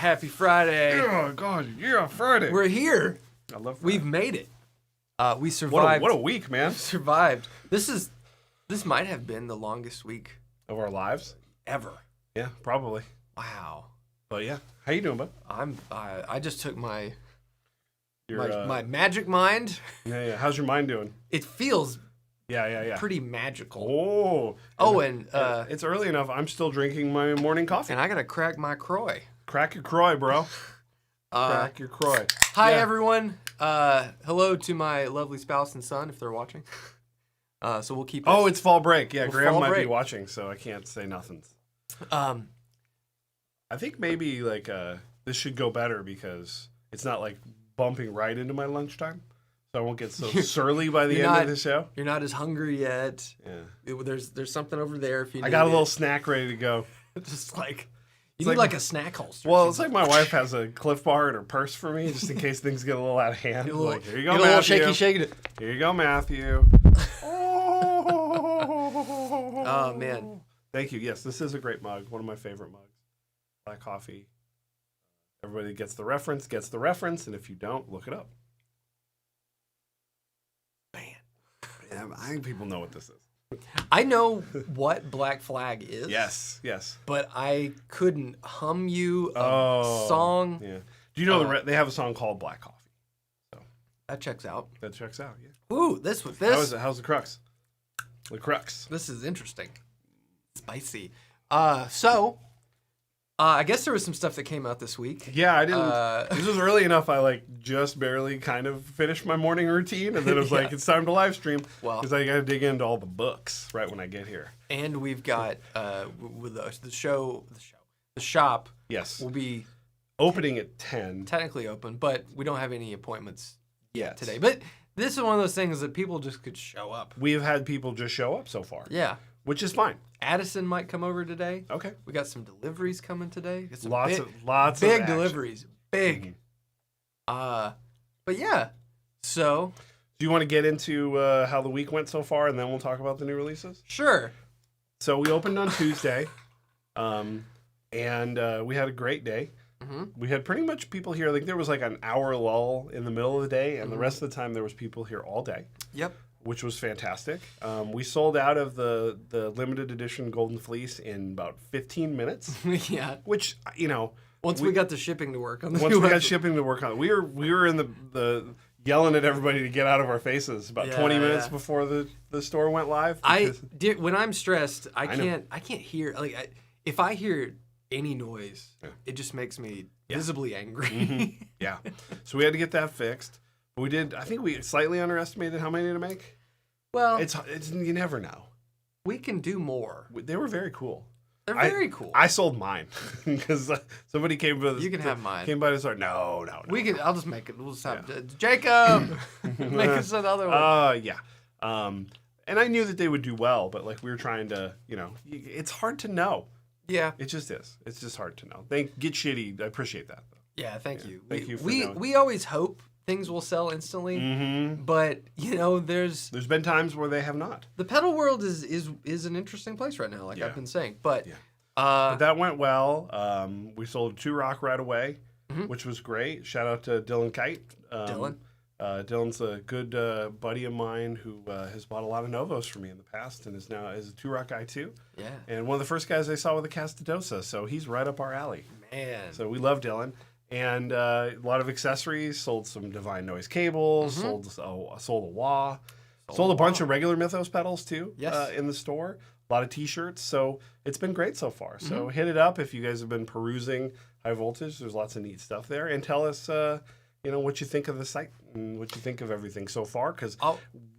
Happy Friday. Oh, God. Yeah, Friday. We're here. I love Friday. We've made it. We survived. What a week, man. We survived. This might have been the longest week of our lives. Ever. Yeah, probably. Wow. But yeah. How you doing, bud? I just took my Your, my magic mind. Yeah. How's your mind doing? It feels Yeah. pretty magical. And and it's early enough. I'm still drinking my morning coffee. I gotta crack my croy. Crack your croy, bro. Crack your croy. Hi, everyone. Hello to my lovely spouse and son, if they're watching. So we'll keep it. Oh, it's fall break. Yeah, Graham might be break. watching, so I can't say nothing. I think maybe this should go better because it's not like bumping right into my lunchtime, so I won't get so surly by the end of the show. You're not as hungry yet. Yeah. There's something over there if you need I got a it. little snack ready to go. Just like you need like a snack holster. Well, it's like my wife has a Cliff Bar in her purse for me, just in case things get a little out of hand. Like, here you go, Matthew. A little shaking it. Here you go, Matthew. Oh man. Thank you. Yes, this is a great mug. One of my favorite mugs. Black coffee. Everybody gets the reference, and if you don't, look it up. Man. Yeah, I think people know what this is. I know what Black Flag is. Yes. But I couldn't hum you a song. Yeah. Do you know they have a song called Black Coffee? So that checks out. That checks out, yeah. Ooh, this. How's the crux? The crux. This is interesting. Spicy. I guess there was some stuff that came out this week. Yeah, I didn't. This was early enough. I just barely kind of finished my morning routine, and then it was like it's time to live stream because I got to dig into all the books right when I get here. And we've got with the shop. Yes, will be opening at 10. Technically open, but we don't have any appointments yet today. But this is one of those things that people just could show up. We have had people just show up so far. Yeah. Which is fine. Addison might come over today. Okay. We got some deliveries coming today. Some lots of big deliveries. Big. Mm-hmm. But yeah. So. Do you want to get into how the week went so far, and then we'll talk about the new releases? Sure. So we opened on Tuesday, and we had a great day. Mm-hmm. We had pretty much people here. Like there was like an hour lull in the middle of the day, and the rest of the time there was people here all day. Yep. Which was fantastic. We sold out of the limited edition Golden Fleece in about 15 minutes. Yeah. Which, once we got the shipping to work on we were in the yelling at everybody to get out of our faces about 20 minutes before the store went live. When I'm stressed, I can't hear if I hear any noise, it just makes me visibly angry. Mm-hmm. Yeah. So we had to get that fixed. I think we slightly underestimated how many to make. Well, it's you never know. We can do more. They were very cool. They're very cool. I sold mine because somebody came by. You can have mine. Came by the store. No. I'll just make it. We'll just have Jacob make us another one. Yeah. And I knew that they would do well, but we were trying to, it's hard to know. Yeah. It just is. It's just hard to know. Get shitty. I appreciate that though. Yeah. Thank you. Thank you. We always hope things will sell instantly, but there's been times where they have not. The pedal world is an interesting place right now, I've been saying. But but that went well. We sold 2 rock right away, which was great. Shout out to Dylan Kite. Dylan. Dylan's a good buddy of mine who has bought a lot of Novos for me in the past and is a 2 rock guy too. Yeah. And one of the first guys I saw with a Castadosa, so he's right up our alley. Man. So we love Dylan. And a lot of accessories, sold some Divine Noise cables, sold a wah, sold a bunch of regular Mythos pedals too in the store, a lot of t-shirts. So it's been great so far. So hit it up if you guys have been perusing High Voltage. There's lots of neat stuff there. And tell us, what you think of the site and what you think of everything so far, because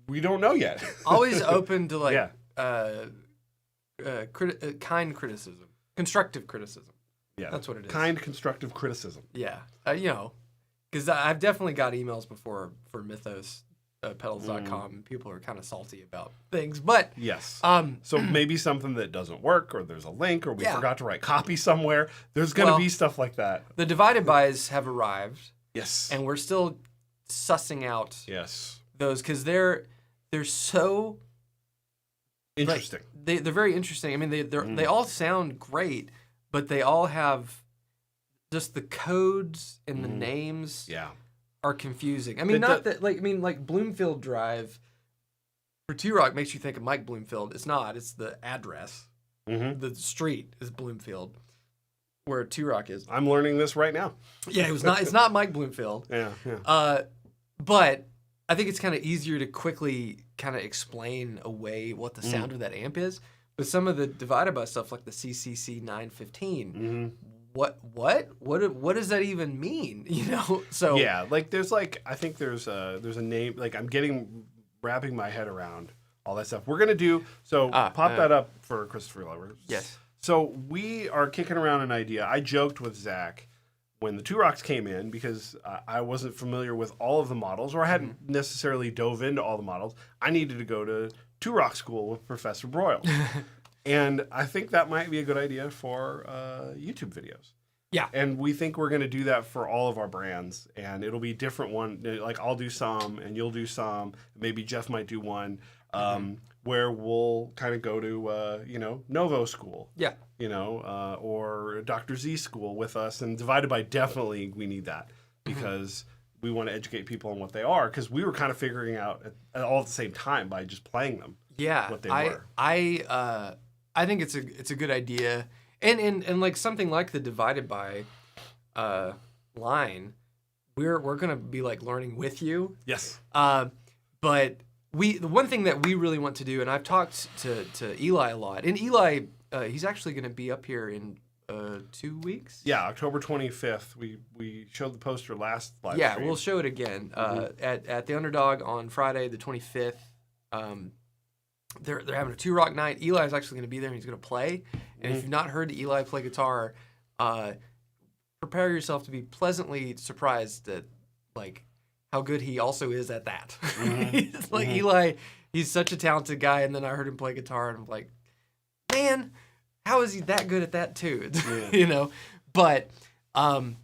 we don't know yet. Always open to kind criticism, constructive criticism. Yeah, that's what it is. Kind, constructive criticism. Yeah, because I've definitely got emails before for Mythos pedals.com, and people are kind of salty about things. But yes, so maybe something that doesn't work, or there's a link, or we forgot to write copy somewhere. There's going to be stuff like that. The divided bys have arrived. Yes, and we're still sussing out. Yes, those because they're so interesting. They're very interesting. I mean, they all sound great. But they all have just the codes and the names are confusing. I mean, like Bloomfield Drive for T-Rock makes you think of Mike Bloomfield. It's not. It's the address. The street is Bloomfield, where T-Rock is. I'm learning this right now. Yeah, it's not Mike Bloomfield. Yeah. But I think it's kind of easier to quickly kind of explain away what the sound of that amp is. But some of the divided by stuff, like the CCC 915, what does that even mean? You know, so yeah, like there's like I think there's a name, like I'm wrapping my head around all that stuff. We're gonna do pop that up for Christopher Lovers. Yes. So we are kicking around an idea. I joked with Zach when the Two Rocks came in because I wasn't familiar with all of the models, or I hadn't necessarily dove into all the models. I needed to go to Two Rock School with Professor Broyle. And I think that might be a good idea for YouTube videos. Yeah. And we think we're going to do that for all of our brands. And it'll be different one. Like I'll do some and you'll do some. Maybe Jeff might do one where we'll kind of go to, Novo School. Yeah. Or Dr. Z School with us. And Divided by, definitely we need that because we want to educate people on what they are. Because we were kind of figuring out all at the same time by just playing them. Yeah. What they were. I think it's a good idea. And like something like the Divided by line, we're gonna be like learning with you. Yes. But the one thing that we really want to do, and I've talked to Eli a lot, and Eli he's actually gonna be up here in 2 weeks. Yeah, October 25th. We showed the poster last live stream. Yeah, we'll show it again at the Underdog on Friday the 25th. They're having a Two Rock night. Eli's actually going to be there and he's going to play. And if you've not heard Eli play guitar, prepare yourself to be pleasantly surprised at like how good he also is at that. Like Eli, he's such a talented guy. And then I heard him play guitar and I'm like, man, how is he that good at that too? But no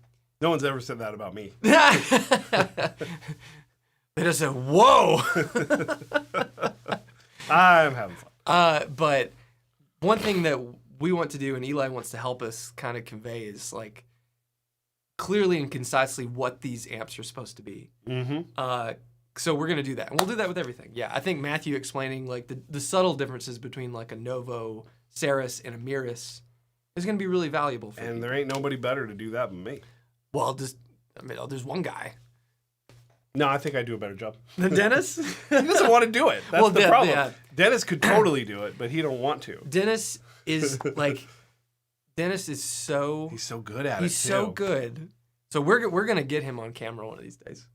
one's ever said that about me. They just said, whoa. I'm having fun. But one thing that we want to do and Eli wants to help us kind of convey is like clearly and concisely what these amps are supposed to be. So we're going to do that. And we'll do that with everything. Yeah, I think Matthew explaining like the subtle differences between like a Novo, Saris, and a Miris is going to be really valuable for people. There ain't nobody better to do that than me. Well, there's one guy. No, I think I do a better job. Than Dennis? He doesn't want to do it. That's the problem. Yeah. Dennis could totally do it, but he don't want to. Dennis is so... He's so good at it, He's so good. So we're going to get him on camera one of these days.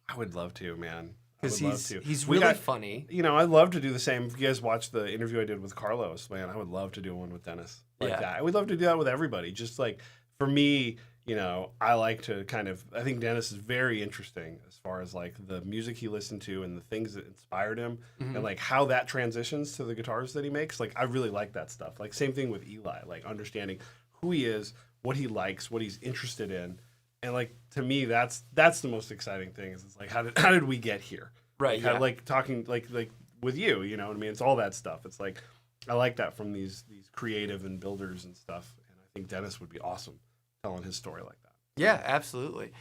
I would love to, man. Because he's really funny. I'd love to do the same. If you guys watched the interview I did with Carlos, man, I would love to do one with Dennis like that. I would love to do that with everybody. Just like, for me... I like to I think Dennis is very interesting as far as like the music he listened to and the things that inspired him and like how that transitions to the guitars that he makes. Like, I really like that stuff. Like, same thing with Eli, like understanding who he is, what he likes, what he's interested in. And like, to me, that's the most exciting thing is it's like, how did we get here? Right. Like, like talking like with you, you know what I mean? It's all that stuff. It's like, I like that from these creative and builders and stuff. And I think Dennis would be awesome telling his story like that. Yeah, absolutely.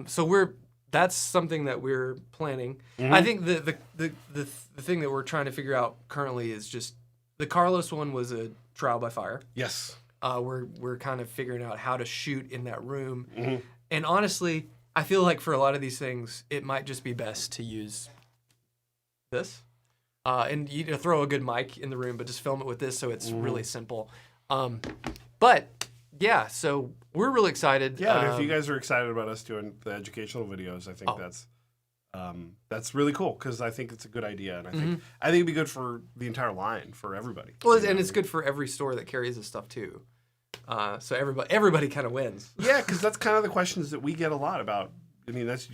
So that's something that we're planning. I think the thing that we're trying to figure out currently is just the Carlos one was a trial by fire. Yes. We're kind of figuring out how to shoot in that room. And honestly, I feel like for a lot of these things, it might just be best to use this. And throw a good mic in the room, but just film it with this so it's really simple. But yeah, so we're really excited. Yeah, if you guys are excited about us doing the educational videos, I think that's really cool because I think it's a good idea, and I think it'd be good for the entire line for everybody. Well, and it's good for every store that carries this stuff too. So everybody kind of wins. Yeah, because that's kind of the questions that we get a lot about. I mean, that's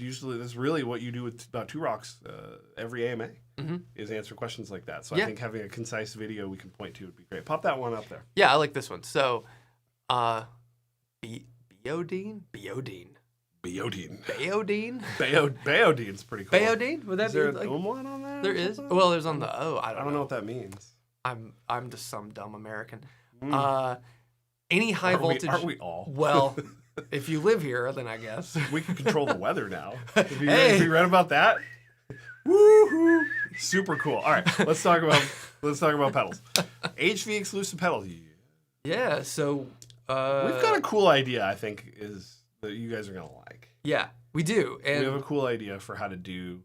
really what you do about Two Rocks every AMA is answer questions like that. So I think having a concise video we can point to would be great. Pop that one up there. Yeah, I like this one. So. Beodine? Beodine's pretty cool. Beodine? Would that is there be an umlaut on there? There is. Well, there's on the O. I don't know what that means. I'm just some dumb American. any high voltage. Aren't we all? Well, if you live here, then I guess we can control the weather now. Have you read about that? Woohoo! Super cool. All right, let's talk about pedals. HV exclusive pedals. Yeah. So we've got a cool idea. I think is that you guys are gonna like. Yeah, we do. And we have a cool idea for how to do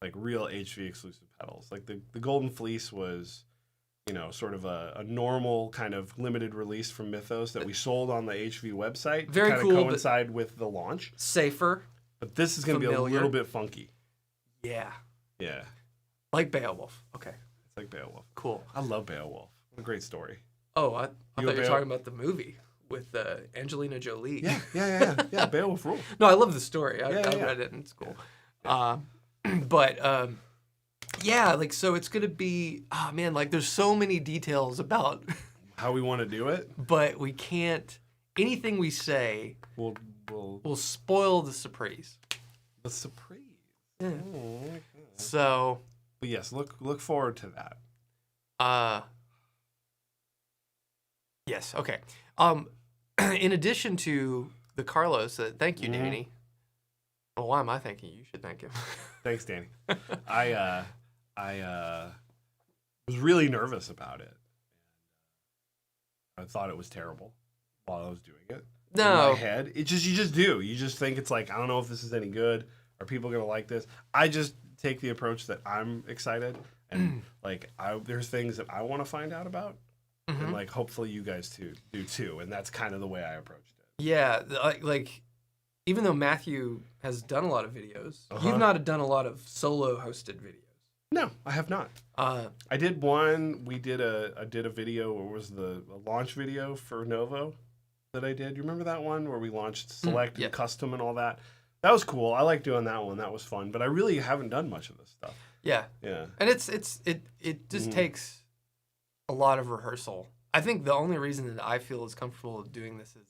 like real HV exclusive pedals. Like the Golden Fleece was, sort of a normal kind of limited release from Mythos that we sold on the HV website. Very to kind cool. Of coincide with the launch. Safer. But this is going to be a little bit funky. Yeah. Yeah. Like Beowulf. Okay. It's like Beowulf. Cool. I love Beowulf. What a great story. Oh, I thought you were talking about the movie with Angelina Jolie. Yeah. Beowulf rule. No, I love the story. I read it and it's cool. Yeah. So it's gonna be. Oh man, like there's so many details about how we want to do it, but we can't. Anything we say will spoil the surprise. The surprise. Yeah. Oh, so. But yes, look forward to that. Yes. Okay. In addition to the Carlos, thank you, Danny. Well, why am I thanking you? You should thank him. Thanks, Danny. I was really nervous about it. I thought it was terrible while I was doing it. No. In my head, you just do. You just think it's like, I don't know if this is any good. Are people gonna like this? I just take the approach that I'm excited and there's things that I want to find out about, and like hopefully you guys do too. And that's kind of the way I approached it. Yeah, like even though Matthew has done a lot of videos, you've not done a lot of solo hosted videos. No, I have not. I did one. I did a video. It was the launch video for Novo that I did. You remember that one where we launched Select and Custom and all that? That was cool. I like doing that one. That was fun. But I really haven't done much of this stuff. Yeah. Yeah. And it just takes a lot of rehearsal. I think the only reason that I feel as comfortable doing this is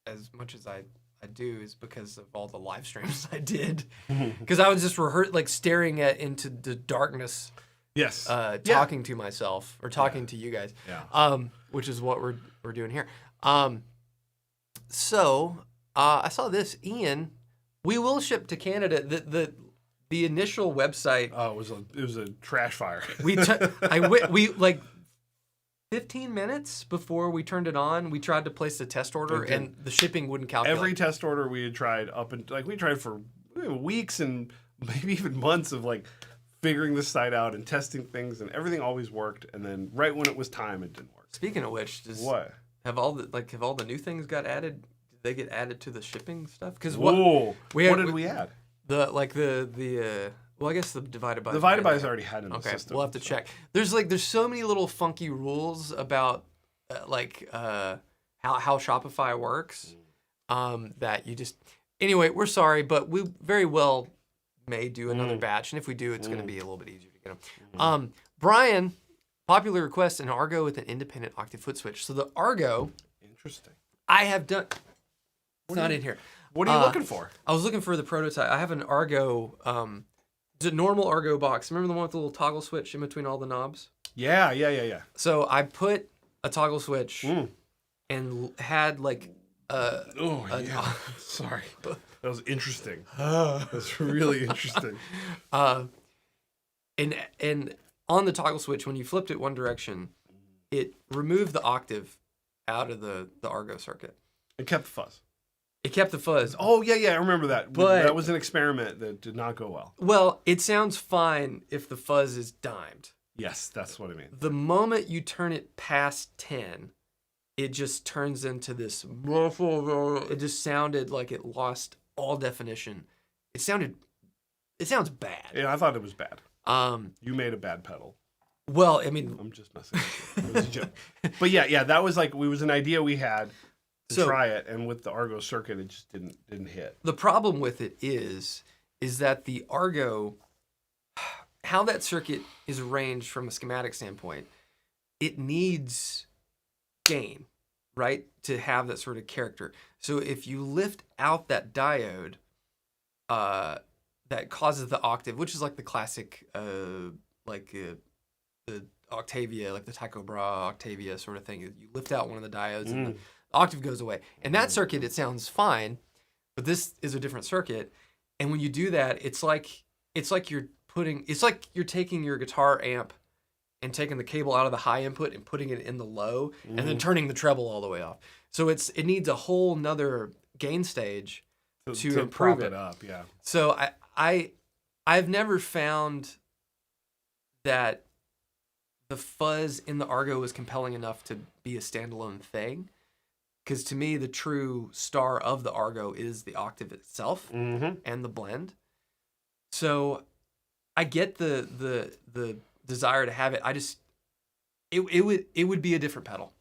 as much as I do is because of all the live streams I did. Because I was just staring into the darkness. Yes. Talking to myself or talking to you guys. Yeah. Which is what we're doing here. So I saw this, Ian. We will ship to Canada. The initial website. Oh, it was a trash fire. we 15 minutes before we turned it on, we tried to place the test order, and the shipping wouldn't calculate. Every test order we had tried we tried for weeks and maybe even months of figuring this site out and testing things, and everything always worked. And then right when it was time, it didn't work. Speaking of which, have all the new things got added? Did they get added to the shipping stuff? Because what did we add? Well, I guess the divided by. The divided by is already had in the system. We'll have to check. There's so many little funky rules about how Shopify works that you just. Anyway, we're sorry, but we very well may do another batch, and if we do, it's going to be a little bit easier to get them. Brian, popular request: an Argo with an independent octave foot switch. So the Argo. Interesting. I have done. It's not in here. What are you looking for? I was looking for the prototype. I have an Argo. It's a normal Argo box. Remember the one with the little toggle switch in between all the knobs? Yeah. So I put a toggle switch and had sorry. That was interesting. That's really interesting. And on the toggle switch, when you flipped it one direction, it removed the octave out of the Argo circuit. It kept the fuzz. It kept the fuzz. Oh, yeah, I remember that. But that was an experiment that did not go well. Well, it sounds fine if the fuzz is dimed. Yes, that's what I mean. The moment you turn it past 10, it just turns into this... It just sounded like it lost all definition. It sounds bad. Yeah, I thought it was bad. You made a bad pedal. Well, I mean... I'm just messing with you. It was a joke. But yeah, that was was an idea we had to try it, and with the Argo circuit, it just didn't hit. The problem with it is that the Argo, how that circuit is arranged from a schematic standpoint, it needs gain, right, to have that sort of character. So if you lift out that diode, that causes the octave, which is like the classic, the Octavia, like the Tycho Brahe Octavia sort of thing. You lift out one of the diodes and the octave goes away. And that circuit, it sounds fine, but this is a different circuit. And when you do that, it's like you're taking your guitar amp and taking the cable out of the high input and putting it in the low and then turning the treble all the way off. So it needs a whole nother gain stage to improve it up. Yeah. So I've never found that the fuzz in the Argo is compelling enough to be a standalone thing. Because to me, the true star of the Argo is the octave itself and the blend. So I get the desire to have it. It would be a different pedal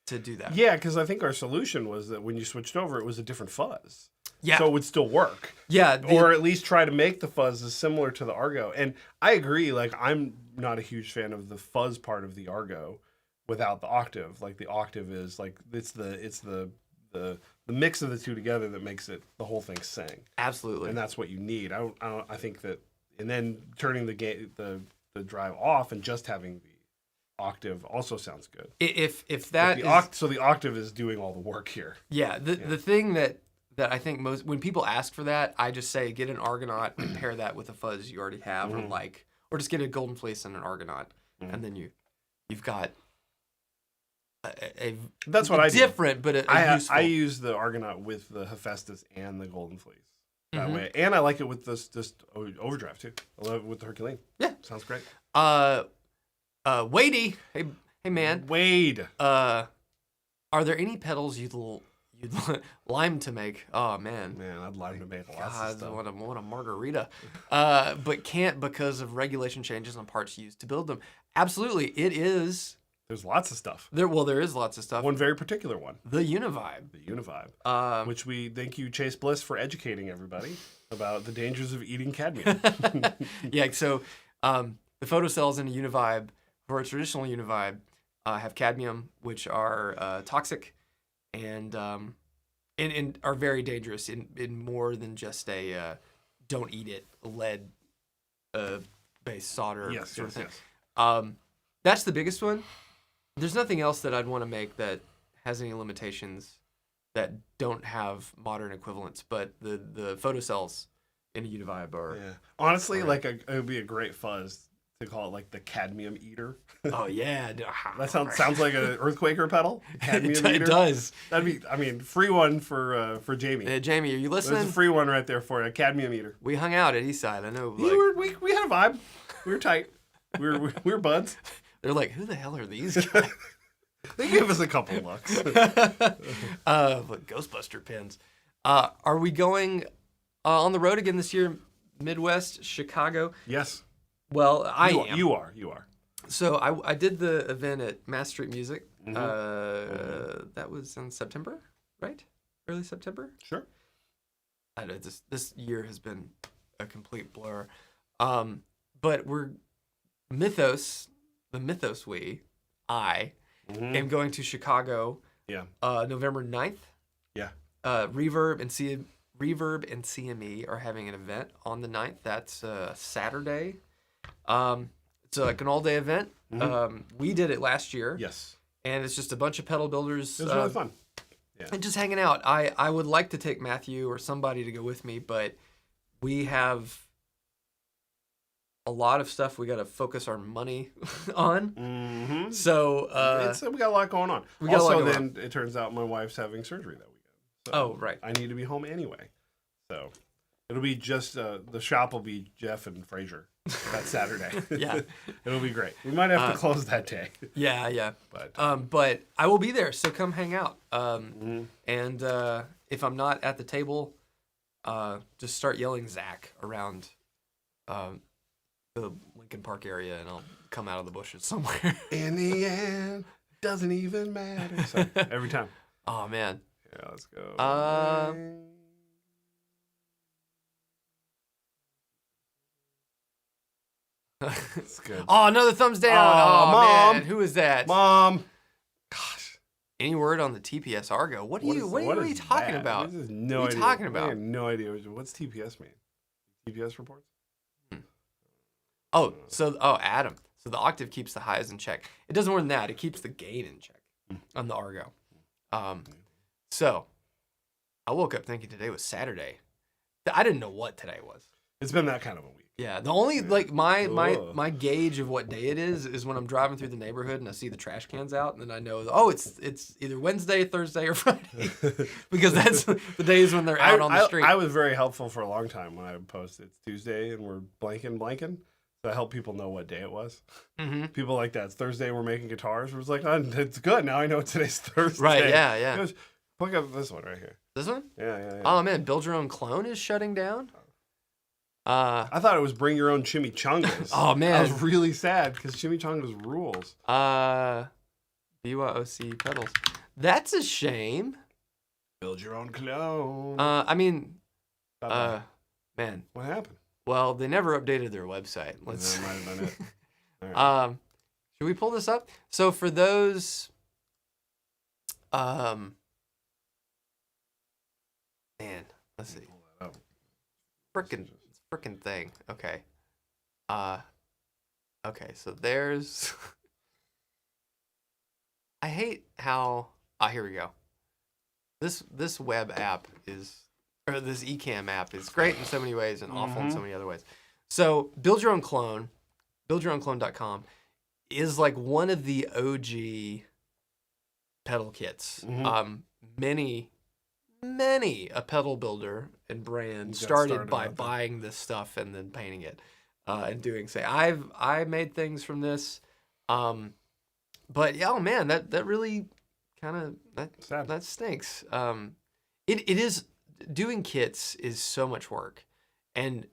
to do that. Yeah, because I think our solution was that when you switched over, it was a different fuzz. Yeah. So it would still work. Yeah. Or at least try to make the fuzz as similar to the Argo. And I agree, like, I'm not a huge fan of the fuzz part of the Argo without the octave. Like, the octave is like, it's the mix of the two together that makes it the whole thing sing. Absolutely. And that's what you need. I think that, and then turning the drive off and just having the octave also sounds good. If that so the octave is doing all the work here. Yeah. The thing that I think most, when people ask for that, I just say get an Argonaut and pair that with a fuzz you already have, or just get a Golden Fleece and an Argonaut, and then you've got that's what I do. Different, but useful. I use the Argonaut with the Hephaestus and the Golden Fleece that way, and I like it with this overdrive too. I love it with the Herculean. Yeah, sounds great. Wadey, hey man, Wade. Are there any pedals you'd lime to make? Oh man, I'd lime to make lots of stuff. What a margarita. But can't because of regulation changes on parts used to build them. Absolutely, it is. There's lots of stuff. There is lots of stuff. One very particular one. The Univibe. The Univibe. Which we thank you, Chase Bliss, for educating everybody about the dangers of eating cadmium. Yeah, so the photocells in a Univibe, for a traditional Univibe, have cadmium, which are toxic and are very dangerous in more than just a don't eat it lead based solder sort of thing. Yes. That's the biggest one. There's nothing else that I'd want to make that has any limitations that don't have modern equivalents, but the photocells in a Univibe are... Yeah. Honestly, it would be a great fuzz to call it like the cadmium eater. Oh, yeah. That sounds like an Earthquaker pedal. Cadmium eater. It does. That'd be, free one for Jamie. Jamie, are you listening? There's a free one right there for you, a cadmium eater. We hung out at Eastside. I know. We had a vibe. We were tight. We were buds. They're like, who the hell are these guys? They give us a couple looks. Ghostbuster pins. Are we going on the road again this year? Midwest, Chicago? Yes. Well, I am. You are. So I did the event at Mass Street Music. That was in September, right? Early September? Sure. I know this year has been a complete blur. But we're Mythos. The Mythos I am going to Chicago. Yeah. November 9th. Yeah. Reverb and CME are having an event on the 9th. That's Saturday. It's like an all-day event. We did it last year. Yes. And it's just a bunch of pedal builders. It was really fun. Yeah. And just hanging out. I would like to take Matthew or somebody to go with me, but we have a lot of stuff we got to focus our money on. So we got a lot going on. Then it turns out my wife's having surgery that weekend. So right. I need to be home anyway. So it'll be just the shop will be Jeff and Fraser that Saturday. Yeah, it'll be great. We might have to close that day. Yeah. But I will be there, so come hang out. And if I'm not at the table, just start yelling Zach around the Lincoln Park area, and I'll come out of the bushes somewhere. In the end, doesn't even matter. So, every time. Oh man. Yeah, let's go. That's good. Oh, another thumbs down. Oh, Mom. Man. Who is that? Mom. Gosh. Any word on the TPS Argo? What are you talking about? What are you talking about? I have no idea. What's TPS mean? TPS reports? Adam. So the octave keeps the highs in check. It does more than that. It keeps the gain in check on the Argo. So I woke up thinking today was Saturday. I didn't know what today was. It's been that kind of a week. Yeah, the only like my gauge of what day it is when I'm driving through the neighborhood and I see the trash cans out, and then I know it's either Wednesday, Thursday, or Friday because that's the days when they're out on the street. I was very helpful for a long time when I would post it's Tuesday and we're blanking. So I help people know what day it was. Mm-hmm. People like that. It's Thursday. We're making guitars. It was like, oh, it's good. Now I know today's Thursday. Right? Yeah. Look up this one right here. This one? Yeah. Oh man, Build Your Own Clone is shutting down. I thought it was Bring Your Own Chimichangas. Oh man, I was really sad because Chimichangas rules. BYOC pedals. That's a shame. Build Your Own Clone. Man. What happened? Well, they never updated their website. That might have been it. All right. Should we pull this up? So for those, man, let's see. Frickin' thing. Okay. Okay. So there's. I hate how. Here we go. This web app or this Ecamm app is great in so many ways and awful in so many other ways. So Build Your Own Clone, buildyourown.com is like one of the OG pedal kits. Many a pedal builder and brand started by buying this stuff and then painting it and doing I made things from this. But yeah, oh man, that really kind of that stinks. It is. Doing kits is so much work, and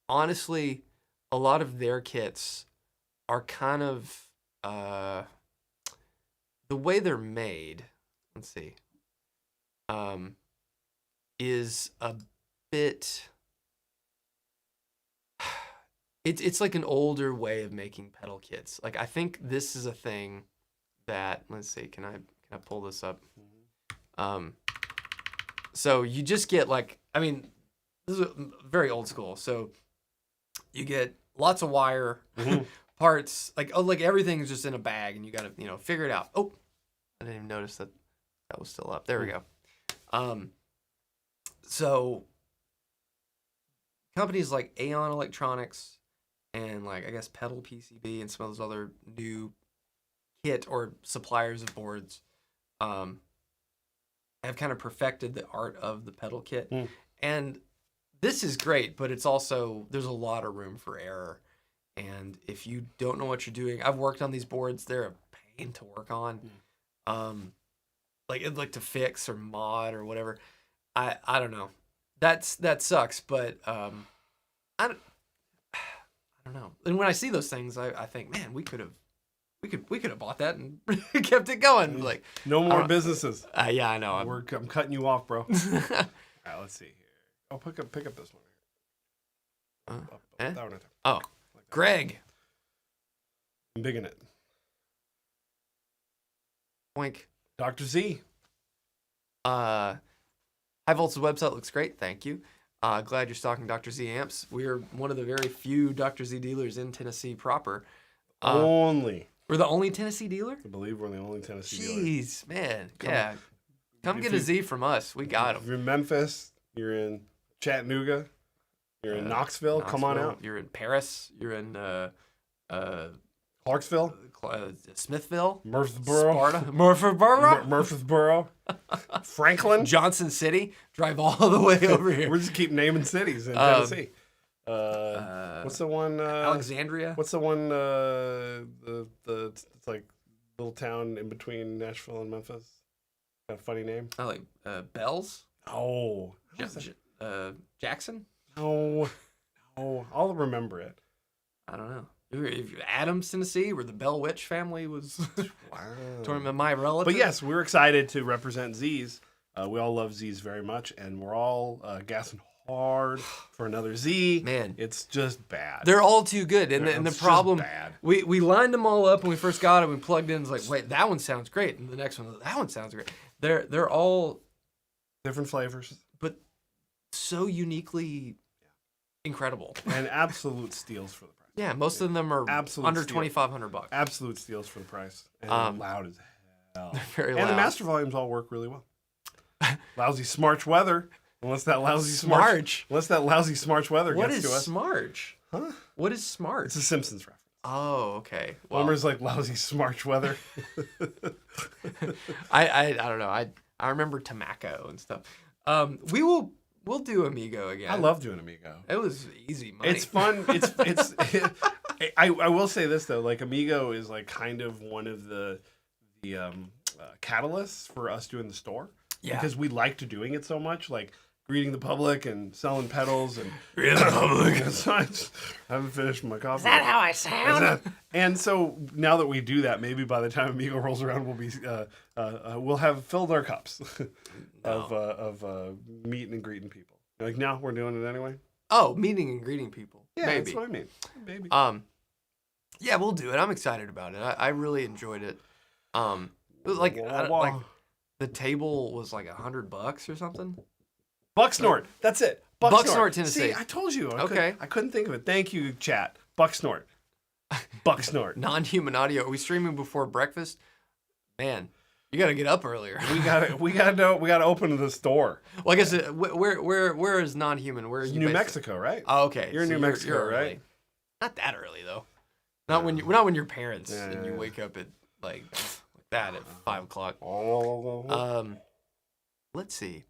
honestly, a lot of their kits are kind of the way they're made. Let's see, is a bit. It's like an older way of making pedal kits. Like I think this is a thing that let's see. Can I pull this up? So you just get this is very old school. So you get lots of wire parts, like everything is just in a bag, and you got to figure it out. Oh, I didn't even notice that was still up. There we go. So companies like Aeon Electronics and I guess Pedal PCB and some of those other new kit or suppliers of boards. Have kind of perfected the art of the pedal kit. And this is great, but it's also, there's a lot of room for error. And if you don't know what you're doing, I've worked on these boards, they're a pain to work on. Like to fix or mod or whatever. I don't know. That sucks, but I don't know. And when I see those things, I think, man, we could have bought that and kept it going. Like no more businesses. Yeah, I know. I'm cutting you off, bro. All right, let's see here. Oh, pick up this one. That one. Oh, like Greg. I'm digging it. Boink. Dr. Z. High Volt's website looks great. Thank you. Glad you're stocking Dr. Z amps. We're one of the very few Dr. Z dealers in Tennessee proper. We're the only Tennessee dealer? I believe we're the only Tennessee dealer. Jeez, man. Come get a Z from us. We got them. If you're in Memphis, you're in Chattanooga, you're in Knoxville. Come on out. You're in Paris. You're in Clarksville, Smithville, Murfreesboro, Sparta, Murfreesboro, Franklin, Johnson City. Drive all the way over here. We're just keep naming cities in Tennessee. What's the one? Alexandria. What's the one? It's like little town in between Nashville and Memphis. Got a funny name. I like Bells. Oh, Jackson. No, I'll remember it. I don't know. Adams, Tennessee, where the Bell Witch family was. Wow. My relative. But yes, we're excited to represent Z's. We all love Z's very much, and we're all gassing hard for another Z. Man, it's just bad. They're all too good, and the problem, we lined them all up when we first got them. We plugged in, it's like, wait, that one sounds great, and the next one, that one sounds great. They're all different flavors, but so uniquely incredible, and absolute steals for the price. Yeah, most of them are Absolute under steal. $2,500. Absolute steals for the price. And loud as hell. They're very And loud. the master volumes all work really well. Lousy smarch weather. Unless that lousy Smarch. Unless that lousy smarch weather What gets is to us. Smarch? Huh? What is Smarch? It's a Simpsons reference. Oh, okay. Well, Homer's like lousy smarch weather. I don't know. I remember Tamaco and stuff. We'll do Amigo again. I love doing Amigo. It was easy money. It's fun. It's I will say this though, like Amigo is like kind of one of the catalysts for us doing the store. Yeah. Because we liked doing it so much, like greeting the public and selling pedals and Greeting the public. I haven't finished my coffee. Is that how I sound? And so now that we do that, maybe by the time Amigo rolls around, we'll have filled our cups of meeting and greeting people. Like, no, we're doing it anyway. Oh, meeting and greeting people. Yeah, maybe. that's what I mean. Maybe. Yeah, we'll do it. I'm excited about it. I really enjoyed it. It was like the table was like $100 or something. Bucksnort. That's it. Bucksnort, Tennessee. See, I told you. Okay. I couldn't think of it. Thank you, chat. Bucksnort. Bucksnort. Non-human audio. Are we streaming before breakfast? Man, you got to get up earlier. we gotta open the store. Well, I guess where is non-human? Where are you? New Mexico, right? Oh, okay. You're in New Mexico, you're right? early. Not that early though. Not when you're parents and you Yeah. wake up at like that at 5 o'clock. Let's see.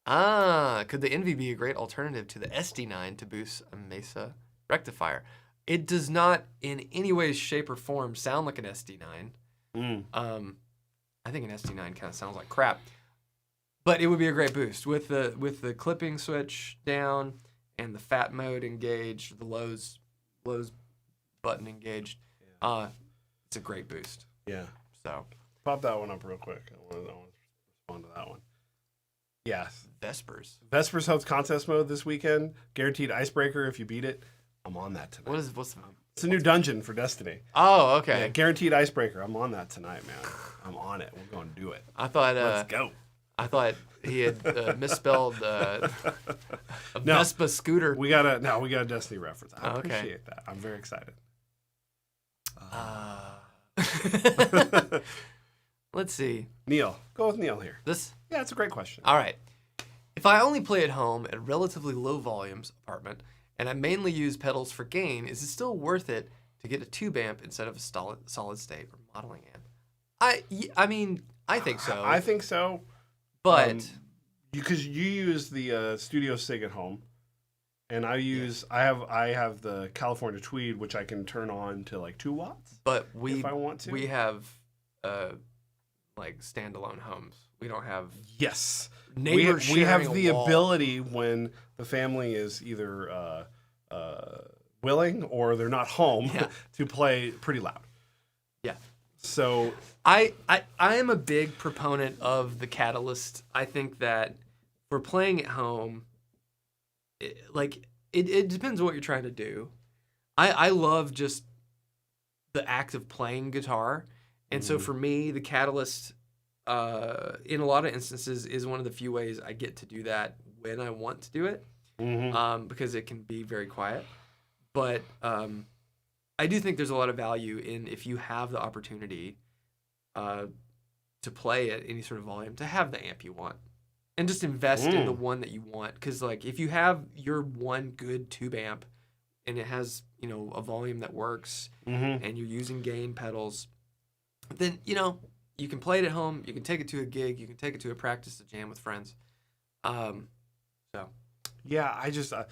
Could the Envy be a great alternative to the SD9 to boost a Mesa rectifier? It does not in any way, shape, or form sound like an SD9. I think an SD9 kind of sounds like crap, but it would be a great boost with the clipping switch down and the fat mode engaged, the lows button engaged. It's a great boost. Yeah. So Pop that one up real quick. I want to respond to that one. Yes. Vespers. Vespers hosts contest mode this weekend. Guaranteed icebreaker if you beat it. I'm on that tonight. What's It's a new dungeon for Destiny. Oh, okay. Yeah, guaranteed icebreaker. I'm on that tonight, man. I'm on it. We're going to do it. I thought Let's go. I thought he had misspelled a Vespa scooter. We got a Destiny reference. I Okay. appreciate that. I'm very excited. Let's see. Neil. Go with Neil here. This. Yeah, it's a great question. All right. If I only play at home at relatively low volumes apartment, and I mainly use pedals for gain, is it still worth it to get a tube amp instead of a solid state or modeling amp? I mean, I think so. I think so. But because you use the Studio Sig at home, and I have the California Tweed, which I can turn on to like 2 watts. But if I want to, we have like standalone homes. We don't have neighbors. We have the wall. ability when the family is either willing or they're not home to play pretty loud. Yeah. So I am a big proponent of the Catalyst. I think that for playing at home, it depends on what you're trying to do. I love just the act of playing guitar. And so for me, the Catalyst, in a lot of instances, is one of the few ways I get to do that when I want to do it, because it can be very quiet. But I do think there's a lot of value in, if you have the opportunity to play at any sort of volume, to have the amp you want. And just invest in the one that you want. Because like, if you have your one good tube amp and it has, a volume that works and you're using gain pedals, then, you can play it at home. You can take it to a gig. You can take it to a practice to jam with friends. Yeah, I just, I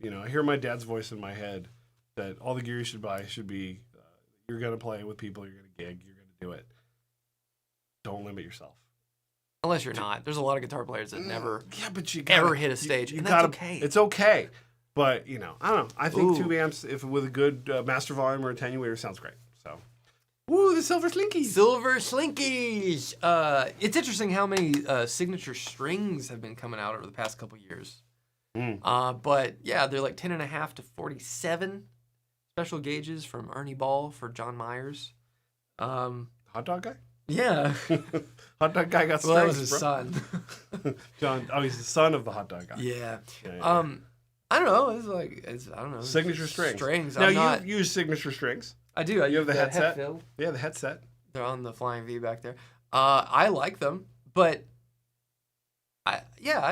hear my dad's voice in my head that all the gear you should buy should be, you're going to play with people, you're going to gig, you're going to do it. Don't limit yourself. Unless you're not. There's a lot of guitar players that never but you ever hit a stage. And that's okay. It's okay. But, I don't know. I think tube amps, if with a good master volume or attenuator, sounds great. So, woo, the Silver Slinkies. Silver Slinkies. It's interesting how many signature strings have been coming out over the past couple years. But, yeah, they're like 10.5 to 47 special gauges from Ernie Ball for John Myers. Hot dog guy? Yeah. Hot dog guy got strings, that was his son. John. Oh, he's the son of the hot dog guy. Yeah. I don't know. I don't know. Signature strings. Strings. Now you use signature strings. I do. You have the headset. Headfield. Yeah, the headset. They're on the Flying V back there. I like them, but I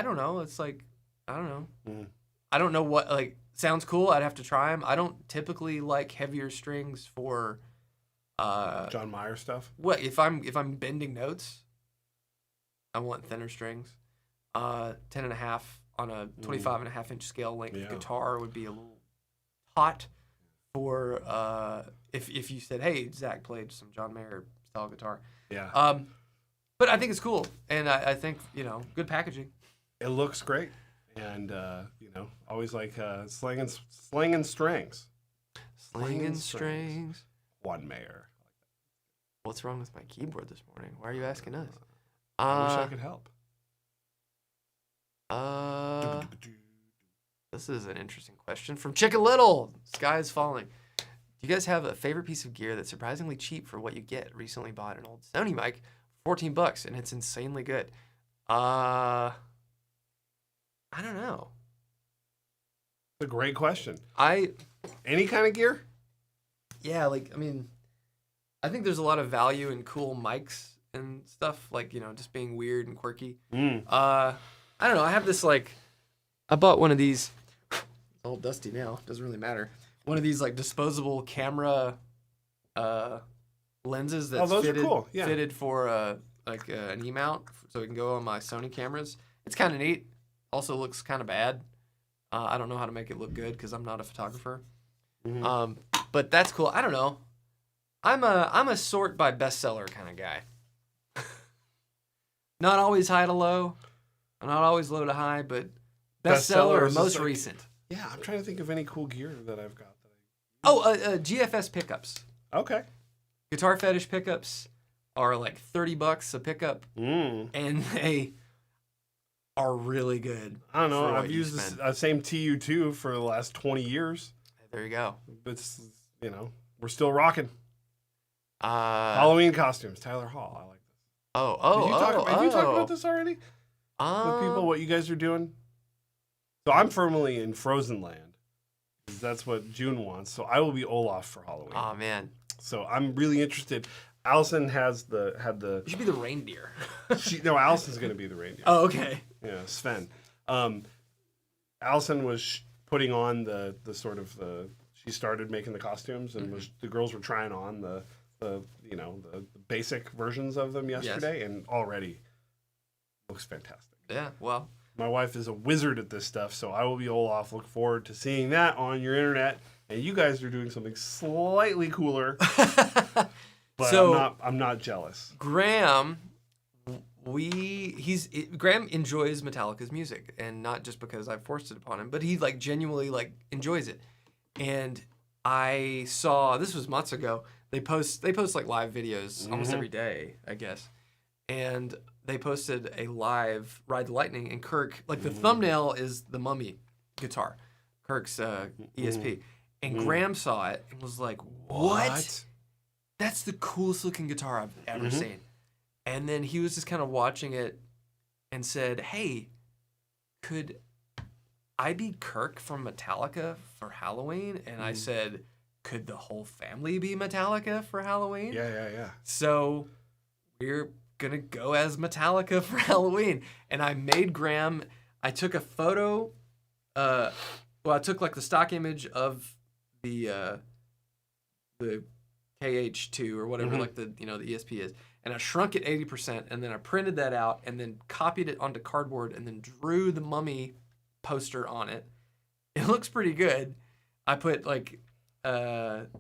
don't know. It's like I don't know. I don't know what sounds cool. I'd have to try them. I don't typically like heavier strings for John Mayer stuff. What if I'm bending notes? I want thinner strings. 10.5 on a 25.5-inch scale length guitar would be a little hot for if you said, hey, Zach played some John Mayer style guitar. Yeah. But I think it's cool, and I think good packaging. It looks great, and always like slinging strings. Slinging strings. Juan Mayer. What's wrong with my keyboard this morning? Why are you asking us? I wish I could help. This is an interesting question from Chicken Little. Sky is falling. Do you guys have a favorite piece of gear that's surprisingly cheap for what you get? Recently bought an old Sony mic, $14, and it's insanely good. I don't know. It's a great question. Any kind of gear? Yeah, I think there's a lot of value in cool mics and stuff, just being weird and quirky. I don't know. I have this I bought one of these. It's all dusty now. Doesn't really matter. One of these disposable camera lenses that's those fitted, are cool. Yeah. Fitted for an E-mount, so it can go on my Sony cameras. It's kind of neat. Also looks kind of bad. I don't know how to make it look good because I'm not a photographer. But that's cool. I don't know. I'm a sort by bestseller kind of guy. Not always high to low, not always low to high, but bestseller or most recent. Yeah, I'm trying to think of any cool gear that I've got. GFS pickups. Okay. Guitar Fetish pickups are like $30 a pickup, and they are really good. I don't know. I've used the same TU2 for the last 20 years. There you go. It's we're still rocking. Halloween costumes, Tyler Hall. I like this. Have you talked about this already? With people, what you guys are doing? So I'm firmly in Frozen Land. That's what June wants. So I will be Olaf for Halloween. Oh man. So I'm really interested. Allison had the. You should be the reindeer. Allison's going to be the reindeer. Oh, okay. Yeah, Sven. Allison was putting on the sort of the. She started making the costumes, and the girls were trying on the basic versions of them yesterday, and already looks fantastic. Yeah, well. My wife is a wizard at this stuff, so I will be Olaf. Look forward to seeing that on your internet. And you guys are doing something slightly cooler, but I'm not jealous. Graham, Graham enjoys Metallica's music, and not just because I forced it upon him, but he genuinely enjoys it. And I saw, this was months ago, they post live videos almost every day, I guess. And they posted a live Ride the Lightning, and Kirk, the thumbnail is the Mummy guitar, Kirk's ESP. And Graham saw it and was like, what? That's the coolest looking guitar I've ever seen. And then he was just kind of watching it and said, hey, could I be Kirk from Metallica for Halloween? And I said, could the whole family be Metallica for Halloween? Yeah. So we're going to go as Metallica for Halloween. And I made Graham, I took a photo, I took the stock image of the KH2 or whatever the ESP is, and I shrunk it 80%, and then I printed that out and then copied it onto cardboard and then drew the Mummy poster on it. It looks pretty good. I put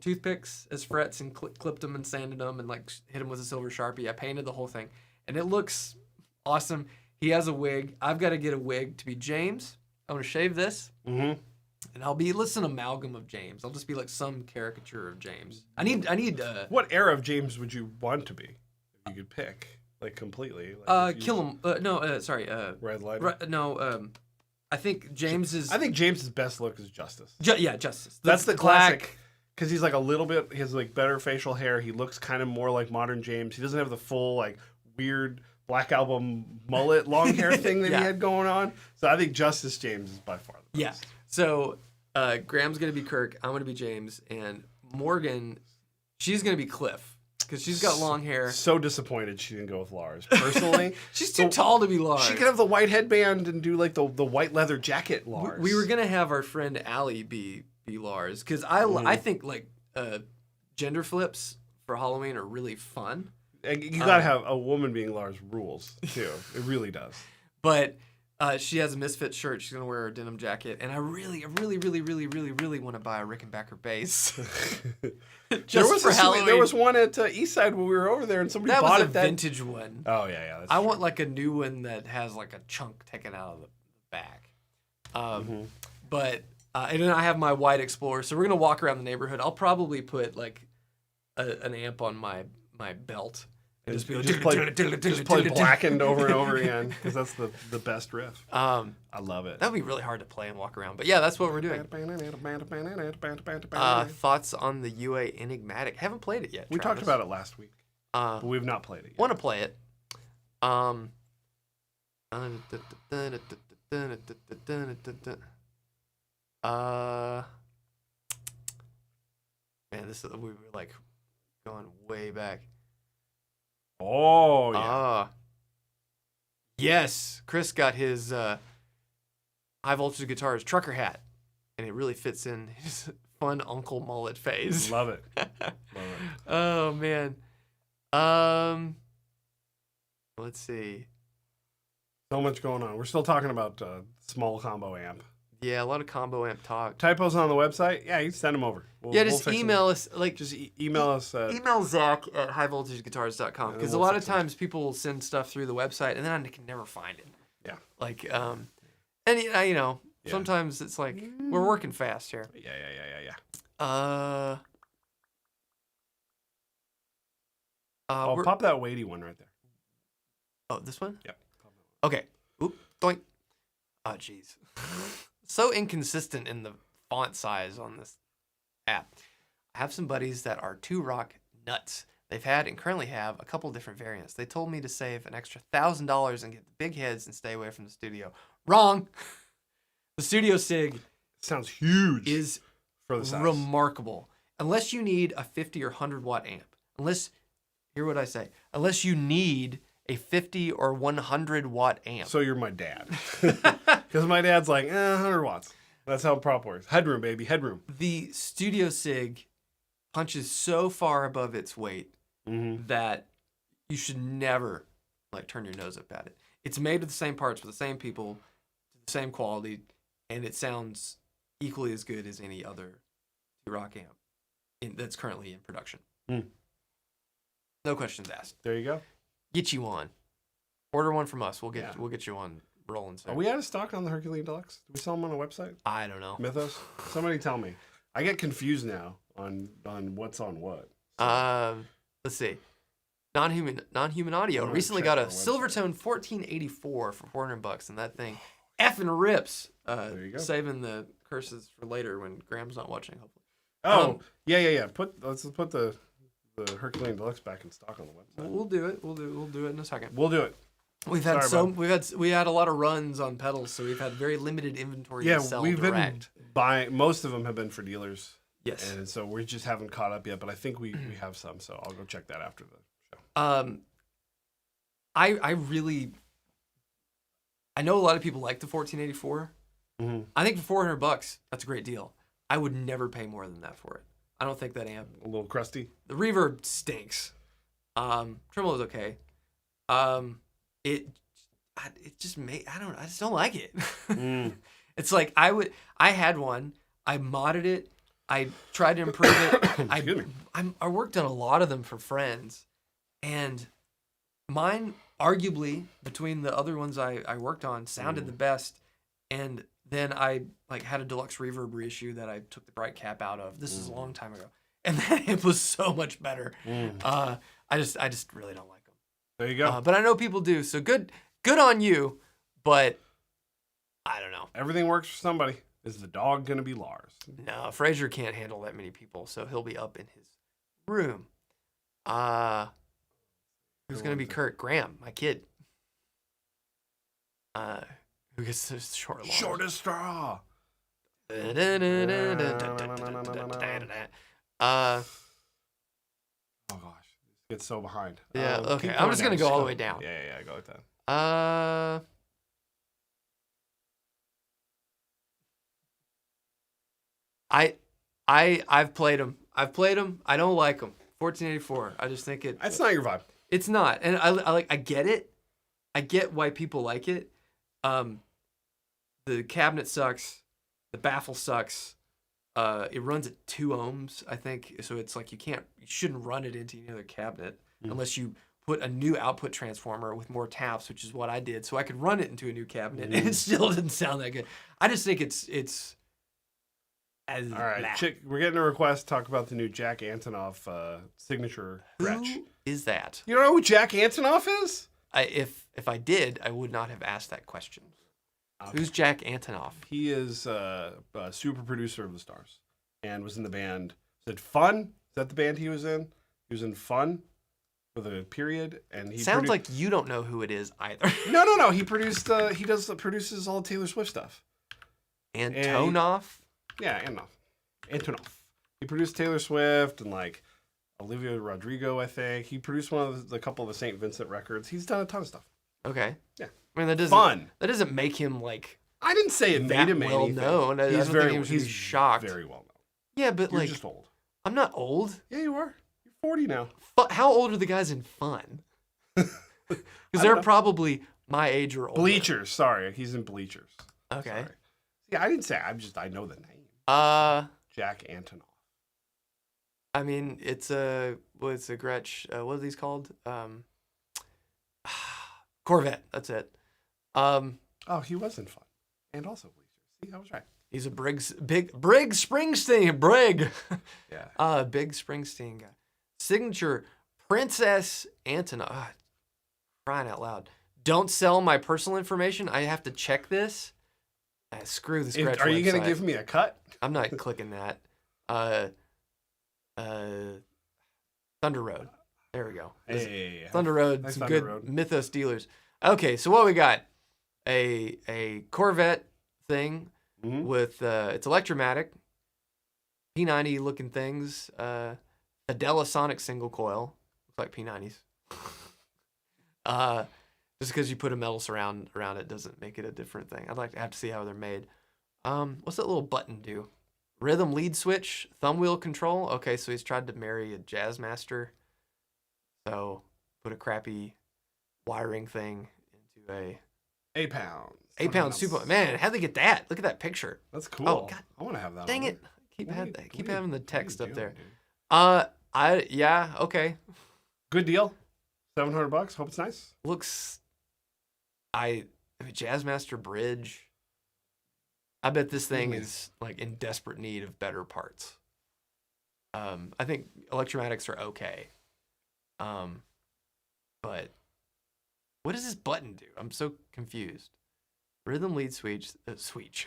toothpicks as frets and clipped them and sanded them and hit them with a silver Sharpie. I painted the whole thing, and it looks awesome. He has a wig. I've got to get a wig to be James. I'm gonna shave this. And I'll be an amalgam of James. I'll just be some caricature of James. I need. What era of James would you want to be? If you could pick, completely. Kill him. Sorry. Red Light. I think James's. I think James's best look is Justice. Justice. That's the classic. Because he's a little bit. He has better facial hair. He looks kind of more like modern James. He doesn't have the full weird Black Album mullet long hair thing that he had going on. So I think Justice James is by far the best. Yeah. So Graham's going to be Kirk. I'm going to be James. And Morgan, she's going to be Cliff. Because she's got long hair. So disappointed she didn't go with Lars. Personally, she's too tall to be Lars. She could have the white headband and do like the white leather jacket Lars. We were gonna have our friend Allie be Lars because I think like gender flips for Halloween are really fun. You gotta have a woman being Lars rules too. It really does. But she has a Misfit shirt. She's gonna wear her denim jacket, and I really want to buy a Rickenbacker bass. Halloween. There was one at Eastside when we were over there, and somebody bought it. That was a vintage one. Oh yeah. I want like a new one that has like a chunk taken out of the back. But and then I have my white Explorer, so we're gonna walk around the neighborhood. I'll probably put like an amp on my belt. And just play Blackened over and over again because that's the best riff. I love it. That'd be really hard to play and walk around, but yeah, that's what we're doing. Thoughts on the UA Enigmatic? Haven't played it yet. We talked about it last week, but we've not played it yet. Want to play it? Man, we were like going way back. Oh, yeah. Yes. Chris got his high voltage guitar's trucker hat, and it really fits in his fun Uncle Mullet phase. Love it. Oh, man. Let's see. So much going on. We're still talking about small combo amp. Yeah, a lot of combo amp talk. Typos on the website? Yeah, you can send them over. Just email us. Just email us. Email Zach at highvoltageguitars.com because a lot of times people will send stuff through the website and then I can never find it. Yeah. Like, and sometimes it's like we're working fast here. Yeah. Pop that weighty one right there. Oh, this one? Yeah. Okay. Oop. Doink. Oh, jeez. So inconsistent in the font size on this app. I have some buddies that are 2-rock nuts. They've had and currently have a couple different variants. They told me to save an extra $1,000 and get the big heads and stay away from the studio. Wrong. The Studio Sig sounds huge. Is for the size. Remarkable. Unless you need a 50 or 100 watt amp. Hear what I say. Unless you need a 50 or 100 watt amp. So you're my dad. Because my dad's like, 100 watts. That's how prop works. Headroom, baby, headroom. The Studio Sig punches so far above its weight that you should never turn your nose up at it. It's made with the same parts, with the same people, the same quality, and it sounds equally as good as any other 2-rock amp that's currently in production. No questions asked. There you go. Get you on. Order one from us. We'll get you on rolling soon. Are we out of stock on the Herculean Deluxe? Do we sell them on a website? I don't know. Mythos? Somebody tell me. I get confused now on what's on what. Let's see. Non-human audio recently got a Silvertone 1484 for $400, and that thing effing rips. There you go. Saving the curses for later when Graham's not watching. Hopefully. Oh, yeah. Let's put the Herculean Deluxe back in stock on the website. We'll do it. We'll do it in a second. We'll do it. We had a lot of runs on pedals, so we've had very limited inventory to sell direct. Been buying. Most of them have been for dealers. Yes. And so we just haven't caught up yet, but I think we have some, so I'll go check that after the show. I know a lot of people like the 1484. I think for $400, that's a great deal. I would never pay more than that for it. I don't think that amp. A little crusty. The reverb stinks. Tremolo's okay. It just I just don't like it. It's like I had one. I modded it. I tried to improve it. I worked on a lot of them for friends, and mine, arguably, between the other ones I worked on, sounded the best. And then I had a deluxe reverb reissue that I took the bright cap out of. This is a long time ago, and that amp was so much better. I just really don't like them. There you go. But I know people do. So good on you. But I don't know. Everything works for somebody. Is the dog gonna be Lars? No, Fraser can't handle that many people, so he'll be up in his room. Who's gonna be Kurt? Graham, my kid. Who gets the short long? Shortest straw. Uh, Oh gosh, it gets so behind. yeah. Okay, Keep I'm just down. gonna go all the way down. Yeah. Go with that. I've played them. I don't like them. 1484. I just think it. That's not your vibe. It's not, and I get it. I get why people like it. The cabinet sucks. The baffle sucks. It runs at 2 ohms, I think. So it's like you shouldn't run it into any other cabinet unless you put a new output transformer with more taps, which is what I did. So I could run it into a new cabinet, and it still didn't sound that good. I just think it's. All right, Chick, we're getting a request to talk about the new Jack Antonoff signature Gretsch. Who is that? You don't know who Jack Antonoff is? If I did, I would not have asked that question. Okay. Who's Jack Antonoff? He is a super producer of the Stars and was in the band. Is it Fun? Is that the band he was in? He was in Fun for the period, and he sounds like you don't know who it is either. No. He produced. Produces all Taylor Swift stuff. Antonoff. Yeah, Antonoff. He produced Taylor Swift and like Olivia Rodrigo, I think. He produced a couple of the St. Vincent records. He's done a ton of stuff. Okay. Yeah. I mean, that doesn't make him like. I didn't say it made him well known. He's shocked. Very well known. Yeah, but You're just old. I'm not old. Yeah, you are. You're 40 now. How old are the guys in Fun? Because they're probably my age or older. Bleachers. Sorry, he's in Bleachers. Okay. Sorry. Yeah, I didn't say. I know the name. Jack Antonoff. I mean, it's a Gretsch. What are these called? Corvette. That's it. Oh, he was in Fun, and also Bleachers. See, I was right. He's a Briggs Springsteen. Brig. Yeah. Big Springsteen guy. Signature Princess Antonoff. Crying out loud. Don't sell my personal information. I have to check this. Screw this Gretsch Are you website. going to give me a cut? I'm not clicking that. Thunder Road. There we go. Hey, Thunder Road. nice Some Thunder good Road. Mythos dealers. Okay, so what we got? A Corvette thing with it's electromatic, P90 looking things. A Delasonic single coil. Looks like P90s. Just because you put a metal surround around it doesn't make it a different thing. I'd like to have to see how they're made. What's that little button do? Rhythm lead switch, thumb wheel control. Okay, so he's tried to marry a Jazzmaster. So put a crappy wiring thing into a 8 pounds. 8 pound super. Man, how'd they get that? Look at that picture. That's cool. Oh God, I want to have that. dang on it! Keep having the text up there. Dude? Yeah, okay. Good deal. $700. Hope it's nice. Looks. Jazzmaster bridge. I bet this thing is like in desperate need of better parts. I think electromatics are okay. But what does this button do? I'm so confused. Rhythm lead switch. Switch.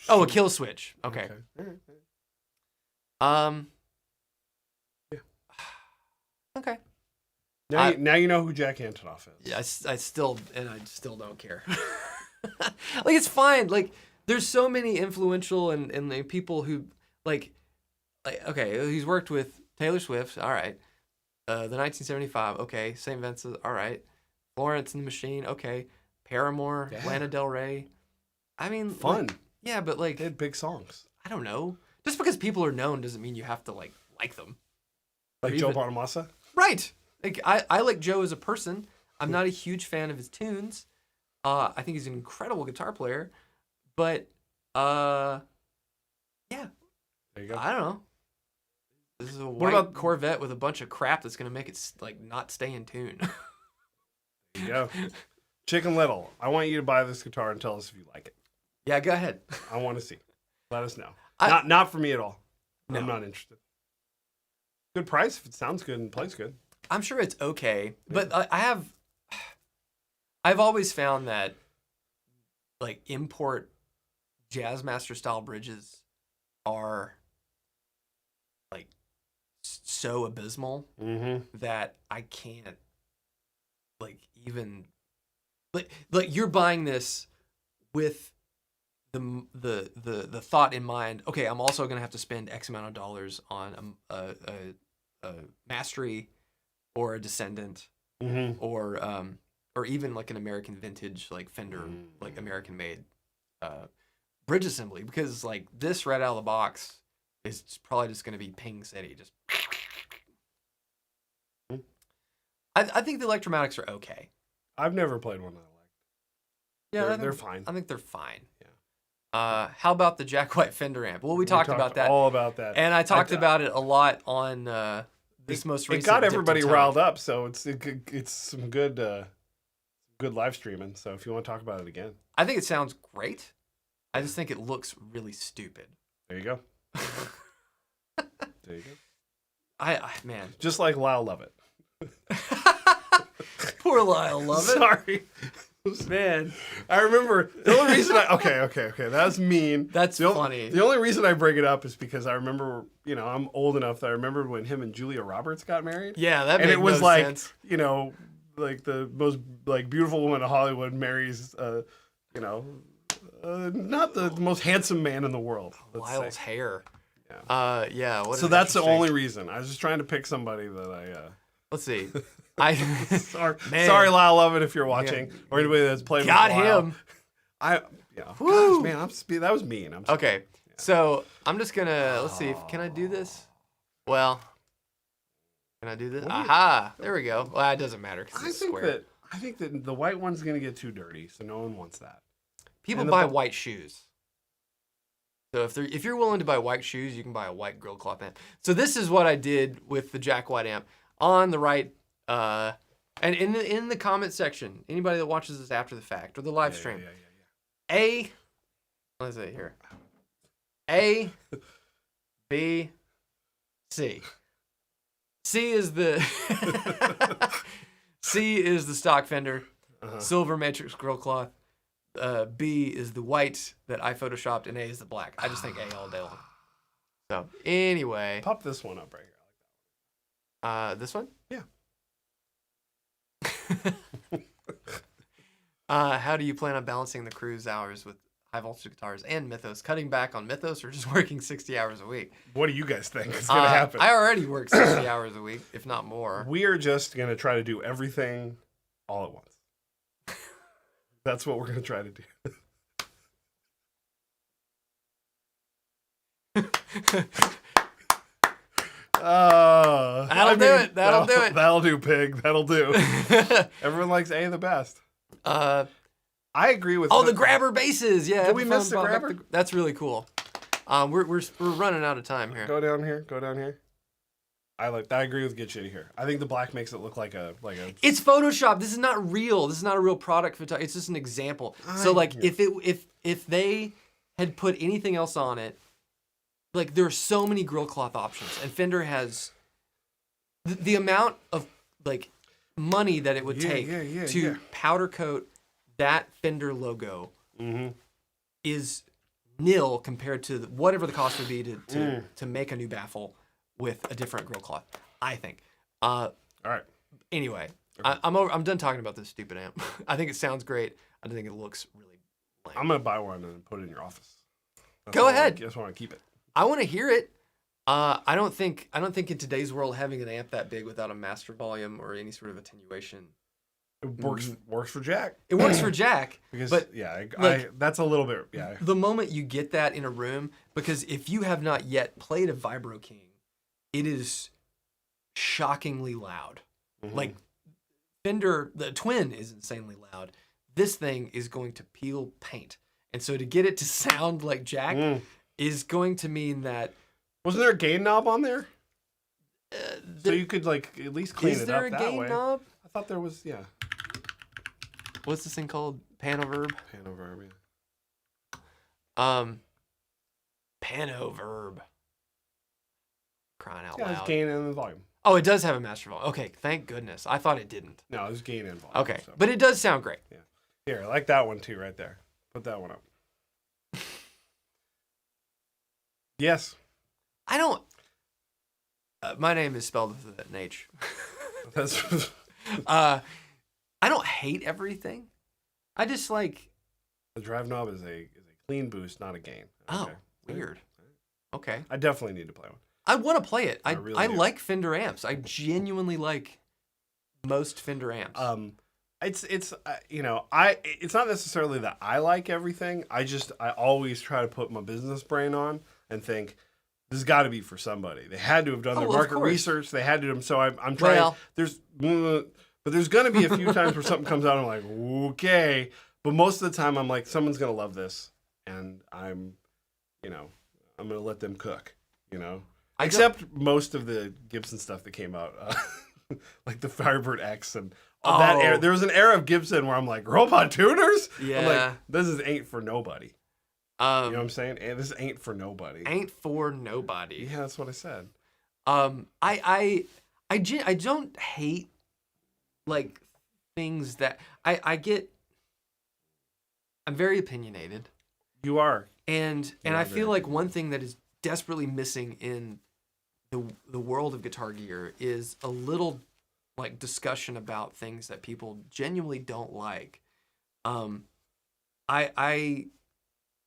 Oh, a kill switch. Okay. Yeah. Okay. Now you know who Jack Antonoff is. Yeah, I still don't care. Like, it's fine. Like, there's so many influential and like, people who like okay, he's worked with Taylor Swift. All right. The 1975. Okay. St. Vincent. All right. Florence and the Machine. Okay. Paramore. Yeah. Lana Del Rey. I mean, fun. Yeah, but like they had big songs. I don't know. Just because people are known doesn't mean you have to like them. Like Joe Bonamassa? Right. Like I like Joe as a person. I'm not a huge fan of his tunes. I think he's an incredible guitar player, but yeah. There you go. I don't know. This is a white Corvette with a bunch of crap that's gonna make it like not stay in tune. There you go. Chicken Little, I want you to buy this guitar and tell us if you like it. Yeah, go ahead. I want to see. Let us know. Not for me at all. No. I'm not interested. Good price if it sounds good and plays good. I'm sure it's okay, but I've always found that like import Jazzmaster style bridges are like so abysmal that I can't like even like you're buying this with the thought in mind. Okay, I'm also gonna have to spend X amount of dollars on a mastery or a descendant, or even like an American vintage like Fender like American made bridge assembly, because like this right out of the box is probably just gonna be Ping City. Just I think the Electromatics are okay. I've never played one that I liked. Yeah, they're fine. I think they're fine. Yeah. How about the Jack White Fender amp? Well, we talked about that. All about that. And I talked about it a lot on this most recent. It got everybody riled up, so it's some good live streaming. So if you want to talk about it again, I think it sounds great. I just think it looks really stupid. There you go. There you go. I man, just like Lyle Lovett. Poor Lyle Lovett. Sorry. Man, I remember the only reason okay, that's mean. That's funny. The only reason I bring it up is because I remember, I'm old enough that I remember when him and Julia Roberts got married. Yeah, that made and it was no like, sense. Like the most like beautiful woman in Hollywood marries, not the most handsome man in the world. Lyle's hair. Yeah. Yeah. So that's the only reason. I was just trying to pick somebody that I. Let's see. Sorry, Lyle Lovett, if you're watching, or anybody that's played. Got with him. Gosh, man, that was mean. I'm sorry. Okay, so I'm just gonna let's see. Can I do this? Well, can I do this? Aha! There we go. Well, it doesn't matter because it's square. I think that the white one's gonna get too dirty, so no one wants that. People buy white shoes. So if you're willing to buy white shoes, you can buy a white grill cloth amp. So this is what I did with the Jack White amp. On the right, and in the comment section, anybody that watches this after the fact or the live stream, let's see here, A, B, C. C is the C is the stock Fender, silver matrix grill cloth. B is the white that I photoshopped, and A is the black. I just think A all day long. So anyway, pop this one up right here. This one? Yeah. How do you plan on balancing the cruise hours with high voltage guitars and Mythos? Cutting back on Mythos or just working 60 hours a week? What do you guys think is going to happen? I already work 60 hours a week, if not more. We are just going to try to do everything all at once. That's what we're going to try to do. That'll do it. That'll do, pig. That'll do. Everyone likes A the best. I agree with. Oh, the grabber basses. Yeah. Did we miss the grabber? That's really cool. We're running out of time here. Go down here. I agree with Get Shitty here. I think the black makes it look like a. It's Photoshop. This is not real. This is not a real product photography. It's just an example. So like, if they had put anything else on it. Like, there are so many grill cloth options, and Fender has the amount of like money that it would take to powder coat that Fender logo is nil compared to whatever the cost would be to make a new baffle with a different grill cloth. I think. All right. Anyway, okay. I'm done talking about this stupid amp. I think it sounds great. I think it looks really lame. I'm gonna buy one and put it in your office. Go ahead. I just want to keep it. I want to hear it. I don't think in today's world having an amp that big without a master volume or any sort of attenuation. It works for Jack. It works for Jack. But that's a little bit The moment you get that in a room, because if you have not yet played a Vibro King, it is shockingly loud. Like Fender, the Twin is insanely loud. This thing is going to peel paint. And so to get it to sound like Jack is going to mean that... Wasn't there a gain knob on there? So you could like at least clean it up that way. Is there a gain knob? I thought there was, yeah. What's this thing called? Panoverb? Panoverb, yeah. Panoverb. Crying out loud. Yeah, it's gain and the volume. Oh, it does have a master volume. Okay, thank goodness. I thought it didn't. No, it was gain and volume. Okay, so. But it does sound great. Yeah. Here, I like that one too right there. Put that one up. Yes. I don't... my name is spelled with an H. That's... I don't hate everything. I just like the drive knob is a clean boost, not a gain. Okay. Oh, weird. Okay. I definitely need to play one. I want to play it. I really do. like Fender amps. I genuinely like most Fender amps. It's it's not necessarily that I like everything. I always try to put my business brain on and think this has got to be for somebody. They had to have done their market research. They had to. So I'm trying. Well, but there's going to be a few times where something comes out and I'm like, okay. But most of the time I'm like, someone's going to love this, and I'm going to let them cook. Except most of the Gibson stuff that came out, like the Firebird X and all that era. There was an era of Gibson where I'm like, robot tuners? Yeah. I'm like, this ain't for nobody. You know what I'm saying? This ain't for nobody. Ain't for nobody. Yeah, that's what I said. I don't hate like things that I get. I'm very opinionated. You are. And I feel like one thing that is desperately missing in the world of guitar gear is a little like discussion about things that people genuinely don't like.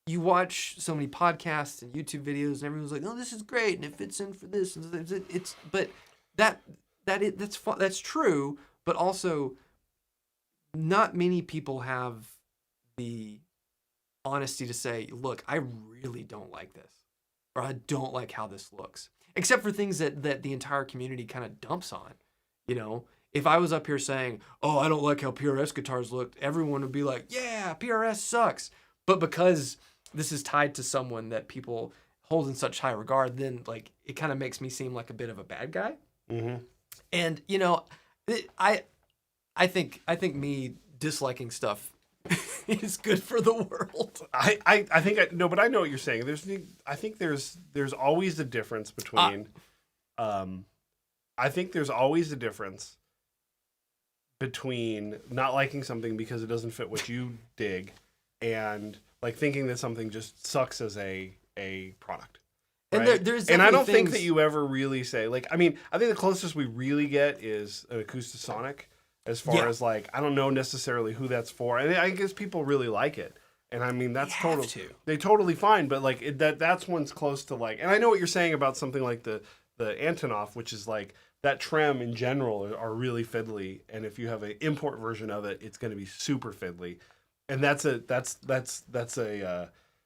You watch so many podcasts and YouTube videos and everyone's like, oh, this is great and it fits in for this, and but that's true, but also not many people have the honesty to say, look, I really don't like this, or I don't like how this looks, except for things that the entire community kind of dumps on. If I was up here saying, oh, I don't like how PRS guitars look, everyone would be like, yeah, PRS sucks. But because this is tied to someone that people hold in such high regard, then like it kind of makes me seem like a bit of a bad guy. Mm-hmm. And I think me disliking stuff is good for the world. I think no, but I know what you're saying. I think there's always a difference between I think there's always a difference between not liking something because it doesn't fit what you dig and like thinking that something just sucks as a product. Right? And there's I don't think that you ever really say like, I mean, I think the closest we really get is an Acoustasonic as far as like, I don't know necessarily who that's for. And I guess people really like it. And I mean, that's they totally fine. But like that's one's close to like, and I know what you're saying about something like the Antonov, which is like that trem in general are really fiddly. And if you have an import version of it, it's going to be super fiddly. And that's a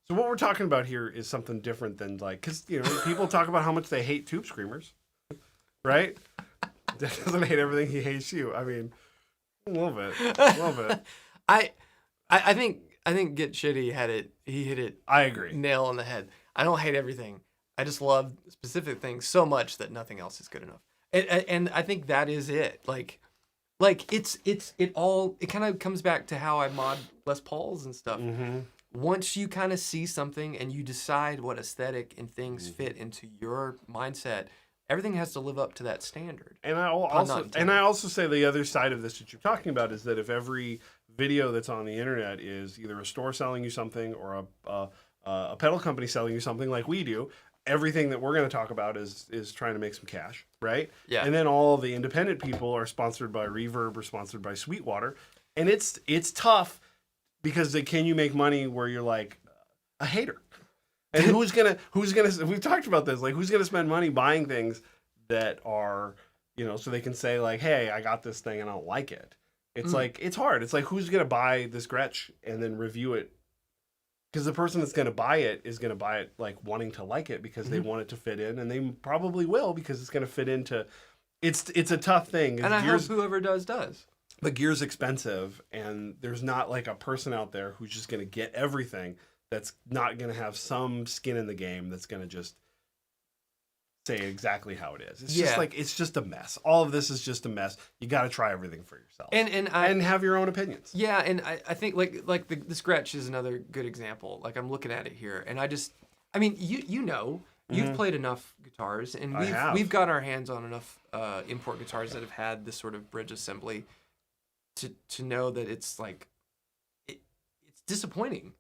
so what we're talking about here is something different than like, because people talk about how much they hate tube screamers, right? That doesn't hate everything, he hates you. I mean, a little bit. I think Get Shitty he hit it. I agree. Nail on the head. I don't hate everything. I just love specific things so much that nothing else is good enough. And I think that is it. Like it kind of comes back to how I mod Les Pauls and stuff. Mm-hmm. Once you kind of see something and you decide what aesthetic and things fit into your mindset, everything has to live up to that standard. And I also say the other side of this that you're talking about is that if every video that's on the internet is either a store selling you something or a pedal company selling you something like we do, everything that we're going to talk about is trying to make some cash, right? Yeah. And then all the independent people are sponsored by Reverb or sponsored by Sweetwater, and it's tough because can you make money where you're like a hater? And who's gonna we've talked about this, like who's gonna spend money buying things that are, so they can say like, hey, I got this thing and I don't like it. It's like, it's hard. It's like, who's gonna buy this Gretsch and then review it? Because the person that's gonna buy it is gonna buy it like wanting to like it because they want it to fit in, and they probably will because it's gonna fit into. It's a tough thing. And I hope whoever does. The gear's expensive, and there's not like a person out there who's just gonna get everything. That's not going to have some skin in the game that's going to just say exactly how it is. It's just like, it's just a mess. All of this is just a mess. You got to try everything for yourself. And have your own opinions. Yeah, and I think like this Gretsch is another good example. Like I'm looking at it here, and you've played enough guitars, and we've got our hands on enough import guitars that have had this sort of bridge assembly to know that it's like it's disappointing.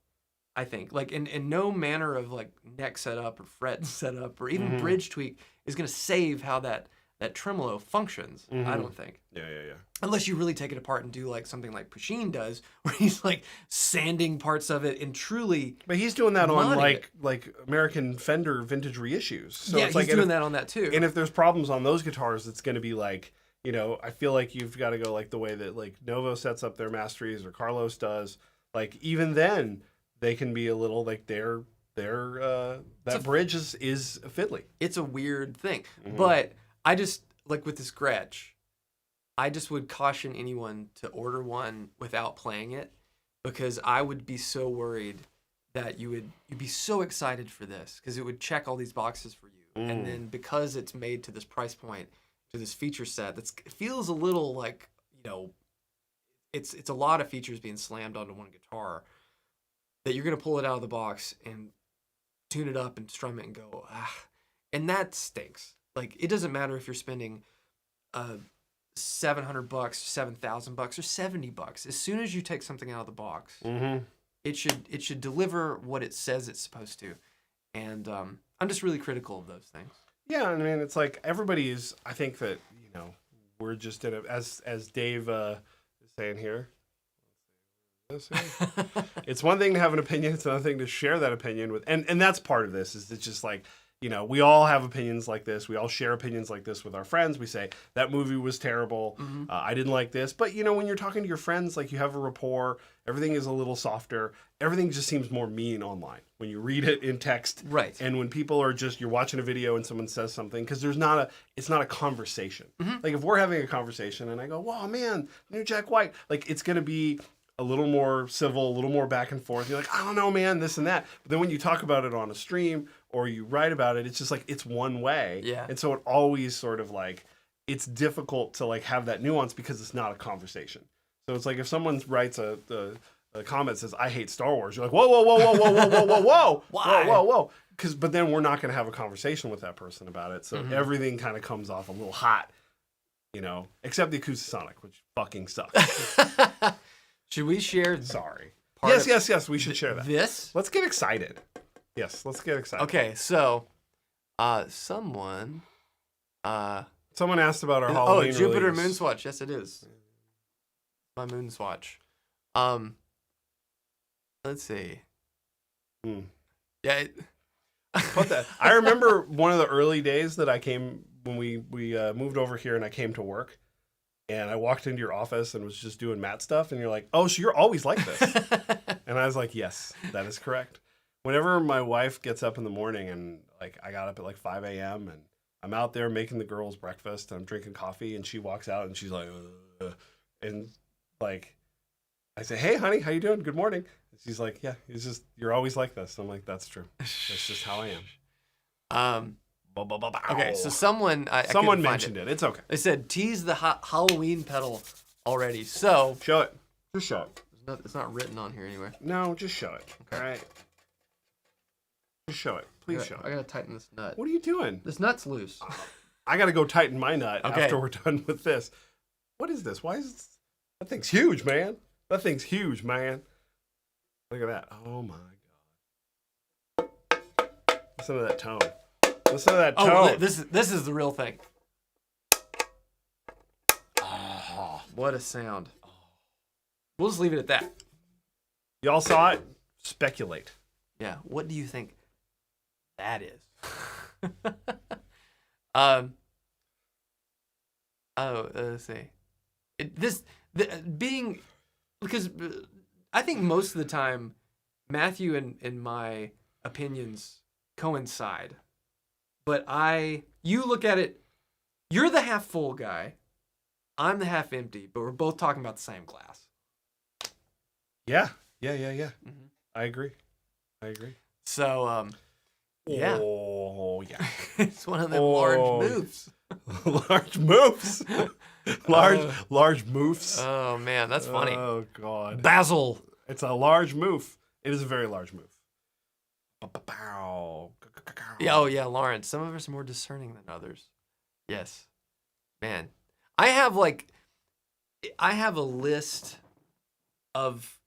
I think like in no manner of like neck setup or fret setup or even bridge tweak is going to save how that that tremolo functions. I don't think. Yeah. Unless you really take it apart and do like something like Pusheen does, where he's like sanding parts of it and truly. But he's doing that on like American Fender vintage reissues. So yeah, it's he's doing that on that too. And if there's problems on those guitars, it's going to be like, I feel like you've got to go like the way that like Novo sets up their masteries or Carlos does. Like even then, they can be a little like that bridge is fiddly. It's a weird thing, but I just like with this Gretsch. I just would caution anyone to order one without playing it, because I would be so worried that you'd be so excited for this because it would check all these boxes for you, and then because it's made to this price point, to this feature set, it feels a little like it's a lot of features being slammed onto one guitar, that you're gonna pull it out of the box and tune it up and strum it and go and that stinks. Like it doesn't matter if you're spending $700, $7,000, or $70. As soon as you take something out of the box, it should deliver what it says it's supposed to. And I'm just really critical of those things. Yeah, I mean, it's like everybody is. I think that we're just in a, as Dave is saying here. It's one thing to have an opinion; it's another thing to share that opinion with, and that's part of this. Is it's just like. We all have opinions like this. We all share opinions like this with our friends. We say, that movie was terrible. I didn't like this. But, when you're talking to your friends, like you have a rapport, everything is a little softer. Everything just seems more mean online when you read it in text. Right. And when people are you're watching a video and someone says something, because it's not a conversation. Like if we're having a conversation and I go, wow, man, new Jack White, like it's going to be a little more civil, a little more back and forth. You're like, I don't know, man, this and that. But then when you talk about it on a stream or you write about it, it's just like, it's one way. Yeah. And so it always sort of like, it's difficult to like have that nuance because it's not a conversation. So it's like if someone writes a comment that says, I hate Star Wars, you're like, whoa, whoa, whoa, whoa, whoa, whoa, whoa, whoa, whoa. Why? Whoa, whoa, whoa. But then we're not going to have a conversation with that person about it. So everything kind of comes off a little hot, except the Acoustasonic, which fucking sucks. Should we share? Sorry. Yes. We should share that. This? Let's get excited. Yes, let's get excited. Okay, so, someone asked about our Halloween Jupiter release. Moonswatch. Yes, it is. My Moonswatch. Let's see. Yeah. I remember one of the early days that I came when we moved over here and I came to work. And I walked into your office and was just doing Matt stuff. And you're like, oh, so you're always like this. And I was like, yes, that is correct. Whenever my wife gets up in the morning and like I got up at like 5 a.m. and I'm out there making the girls breakfast and I'm drinking coffee and she walks out and she's like, and like, I say, hey, honey, how you doing? Good morning. And she's like, yeah, you're always like this. I'm like, that's true. That's just how I am. Okay, so someone mentioned it. It's okay. They said tease the Halloween pedal already. So show it. Just show it. It's not written on here anywhere. No, just show it. Okay. All right. Just show it. Please show it. I gotta tighten this nut. What are you doing? This nut's loose. I gotta go tighten my nut after we're done with this. What is this? Why is it... That thing's huge, man. Look at that. Oh my god. Listen to that tone. Listen to that tone. Oh, this is the real thing. Oh, what a sound. We'll just leave it at that. Y'all saw it? Speculate. Yeah. What do you think that is? Let's see. Because I think most of the time, Matthew and my opinions coincide. But you look at it, you're the half full guy, I'm the half empty, but we're both talking about the same glass. Yeah. Mm-hmm. I agree. So, yeah. Oh, yeah. It's one of them large moves. Large moves. Large moves. Oh, man, that's funny. Oh, God. Basil. It's a large move. It is a very large move. Yeah, oh, yeah, Lawrence. Some of us are more discerning than others. Yes. Man. I have a list of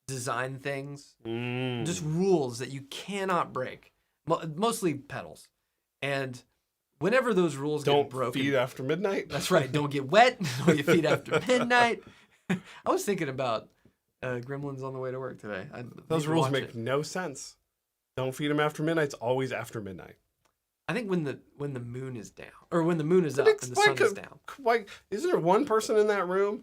design things, just rules that you cannot break. Mostly pedals. And whenever those rules get broken. Don't feed after midnight. That's right. Don't get wet. Don't get feed after midnight. I was thinking about Gremlins on the way to work today. Those rules make no sense. Don't feed them after midnight. It's always after midnight. I think when the moon is down, or when the moon is up and the sun is down. Isn't there one person in that room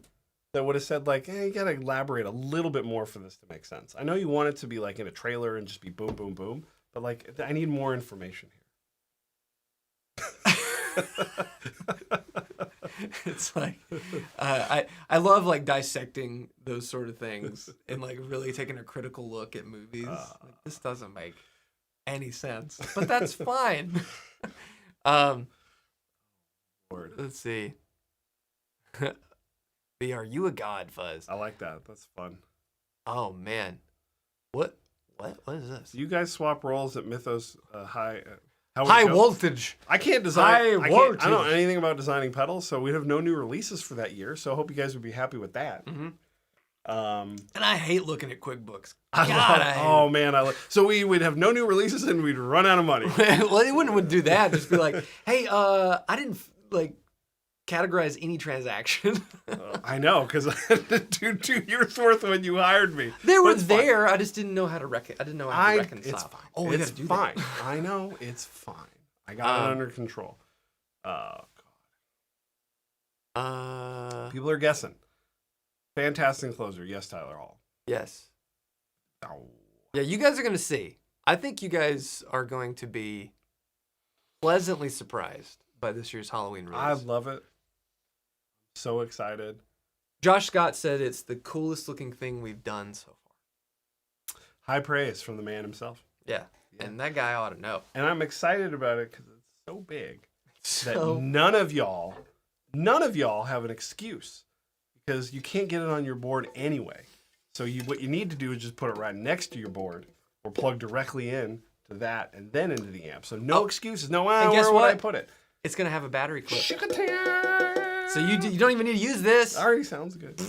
that would have said, like, hey, you got to elaborate a little bit more for this to make sense? I know you want it to be like in a trailer and just be boom, boom, boom, but like, I need more information here. It's like, I love like dissecting those sort of things and like really taking a critical look at movies. Like, this doesn't make any sense, but that's fine. Let's see. Are you a god, Fuzz? I like that. That's fun. Oh man, what is this? You guys swap roles at Mythos High Voltage. I can't design. I don't know anything about designing pedals, so we have no new releases for that year. So I hope you guys would be happy with that. Mm-hmm. And I hate looking at QuickBooks. So we would have no new releases and we'd run out of money. Well, they wouldn't do that. Just be like, hey, I didn't like categorize any transaction. I know, because I had to do 2 years worth when you hired me. They were there. I just didn't know how to reconcile. It's fine. Oh, it's fine. I know it's fine. I got it under control. God. People are guessing. Fantastic closer. Yes, Tyler Hall. Yes. Oh. Yeah, you guys are going to see. I think you guys are going to be pleasantly surprised by this year's Halloween release. I love it. So excited. Josh Scott said it's the coolest looking thing we've done so far. High praise from the man himself. Yeah. And that guy ought to know. And I'm excited about it because it's so big that none of y'all have an excuse. Because you can't get it on your board anyway. So what you need to do is just put it right next to your board or plug directly in to that and then into the amp. So no excuses. No, where would I put it? It's going to have a battery clip. So you don't even need to use this. Already sounds good.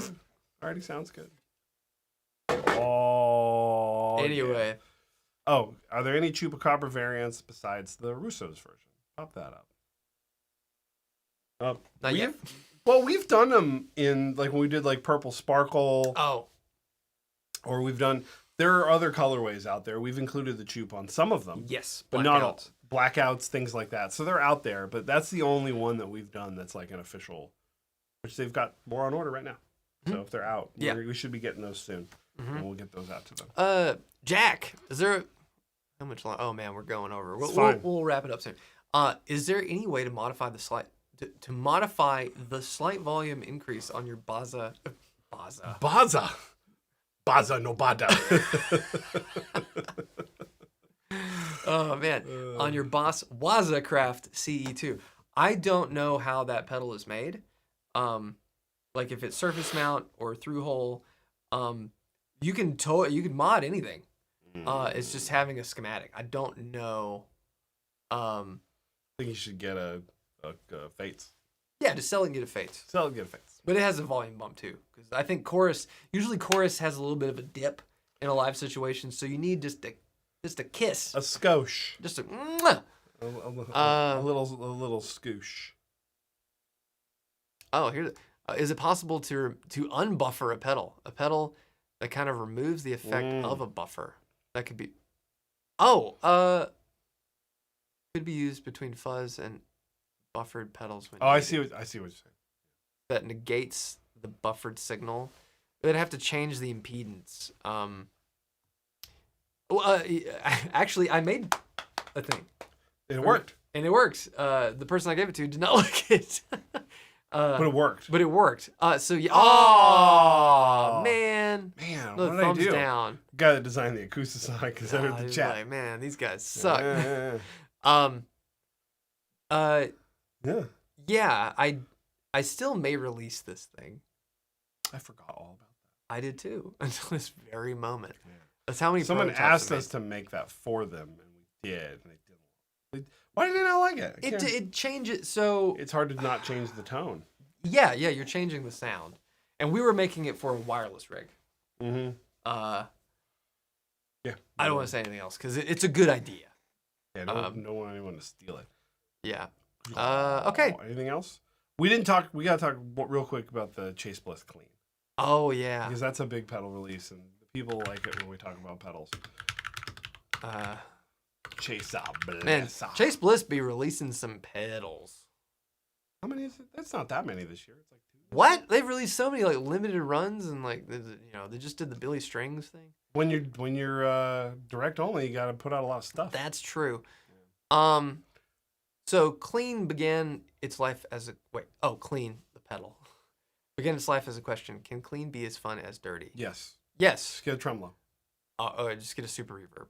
Oh. Anyway. Yeah. Oh, are there any Chupacabra variants besides the Russo's version? Pop that up. Not yet. Well, we've done them in, like, when we did, like, Purple Sparkle. Oh. Or there are other colorways out there. We've included the Chup on some of them. Yes. But not all. Blackouts, things like that. So they're out there, but that's the only one that we've done that's, like, an official, which they've got more on order right now. Mm-hmm. So if they're out, we should be getting those soon. Mm-hmm. And we'll get those out to them. Jack, is there... How much long? Oh, man, we're going over. We'll wrap it up soon. Is there any way to modify the slight volume increase on your Baza no Bada. Oh man, on your Boss Waza Craft CE2. I don't know how that pedal is made. Like if it's surface mount or through hole. You can mod anything. It's just having a schematic. I don't know. I think you should get a Fates. Yeah, just sell it and get a Fates. But it has a volume bump too, because I think chorus has a little bit of a dip in a live situation, so you need just a kiss, a skosh, just a little scoosh. Oh, here, is it possible to unbuffer a pedal that kind of removes the effect of a buffer? That could be. Could be used between fuzz and buffered pedals. I see what you're saying. That negates the buffered signal. They'd have to change the impedance. Actually, I made a thing. It worked. And it works. The person I gave it to did not like it. But it worked. So yeah. Oh man. Man, what did I do? Thumbs down. The guy that designed the Acoustasonic has entered the chat. Like, man, these guys suck. Yeah, I still may release this thing. I forgot all about that. I did too, until this very moment. Yeah. That's how many. Someone asked us to make that for them, and we did, and they didn't. Why did they not like it? It changes so. It's hard to not change the tone. Yeah, you're changing the sound, and we were making it for a wireless rig. Mm-hmm. Yeah. I don't want to say anything else because it's a good idea. Yeah, don't want anyone to steal it. Yeah. Okay. Anything else? We didn't talk. We gotta talk real quick about the Chase Bliss Clean. Oh yeah. Because that's a big pedal release, and people like it when we talk about pedals. Chase Bliss. Man, Chase Bliss be releasing some pedals. How many is it? That's not that many this year. It's like 2. What? They've released so many like limited runs, and like they just did the Billy Strings thing. When you're direct only, you got to put out a lot of stuff. That's true. Yeah. So Clean began its life as Clean the pedal began its life as a question: can Clean be as fun as Dirty? Yes. Yes. Just get a tremolo. Just get a super reverb.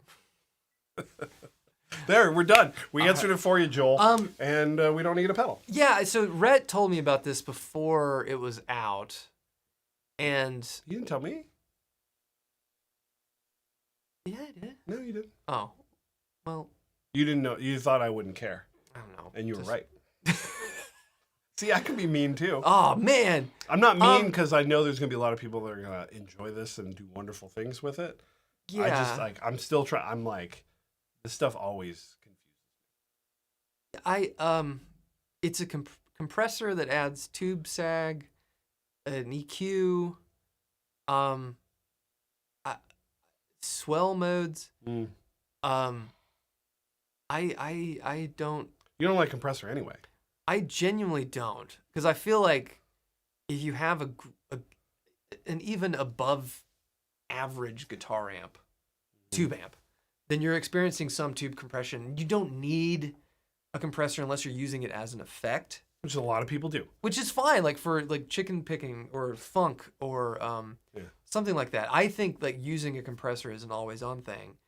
There, we're done. We answered it for you, Joel. And we don't need a pedal. Yeah, so Rhett told me about this before it was out. And you didn't tell me? Yeah, I did. No, you didn't. Oh. Well. You didn't know. You thought I wouldn't care. I don't know. And you were right. See, I can be mean too. Oh, man. I'm not mean because I know there's going to be a lot of people that are going to enjoy this and do wonderful things with it. Yeah. I just I'm still trying. I'm like, this stuff always confuses me. It's a compressor that adds tube sag, an EQ, swell modes. I don't. You don't like compressor anyway. I genuinely don't, because I feel like if you have an even above average guitar amp, tube amp, then you're experiencing some tube compression. You don't need a compressor unless you're using it as an effect, which a lot of people do. Which is fine, like for like chicken picking or funk or something like that. I think like using a compressor is an always on thing.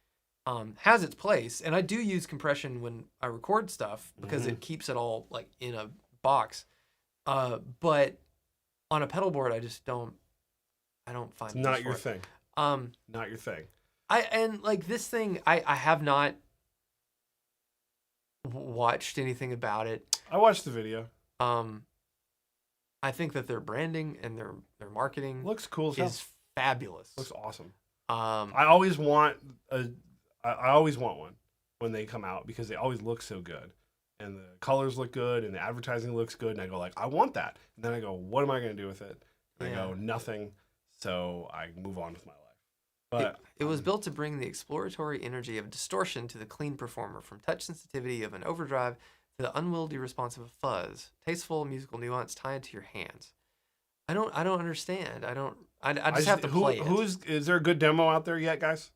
Has its place, and I do use compression when I record stuff because it keeps it all like in a box. But on a pedal board, I just don't. I don't find it's not your thing. Not your thing. And like this thing, I have not watched anything about it. I watched the video. I think that their branding and their marketing looks cool is fabulous. Looks awesome. I always want one when they come out because they always look so good, and the colors look good, and the advertising looks good, and I go like, I want that, and then I go, what am I going to do with it? And I go, nothing. So I move on with my life. But it was built to bring the exploratory energy of distortion to the clean performer, from touch sensitivity of an overdrive to the unwieldy response of a fuzz, tasteful musical nuance tied to your hands. I don't understand. I just have to play it. Is there a good demo out there yet, guys?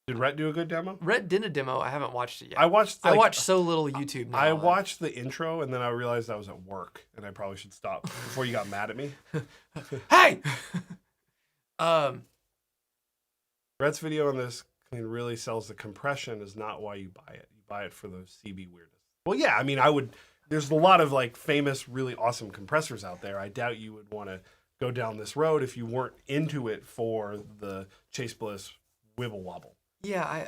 Did Rhett do a good demo? Rhett did a demo. I haven't watched it yet. I watched so little YouTube now. I watched the intro, and then I realized I was at work, and I probably should stop before you got mad at me. Hey! Rhett's video on this really sells the compression is not why you buy it. You buy it for the CB weirdness. Well, yeah, I mean, there's a lot of like famous, really awesome compressors out there. I doubt you would want to go down this road if you weren't into it for the Chase Bliss Wibble Wobble. Yeah, I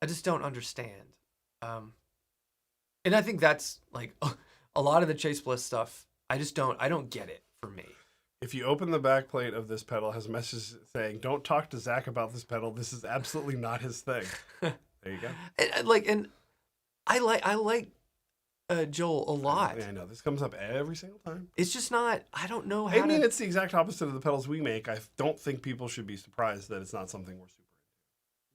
just don't understand. And I think that's like a lot of the Chase Bliss stuff. I don't get it for me. If you open the back plate of this pedal, it has a message saying, "Don't talk to Zach about this pedal. This is absolutely not his thing." There you go. And I like Joel a lot. I know this comes up every single time. It's just not. I don't know how. It's the exact opposite of the pedals we make. I don't think people should be surprised that it's not something we're super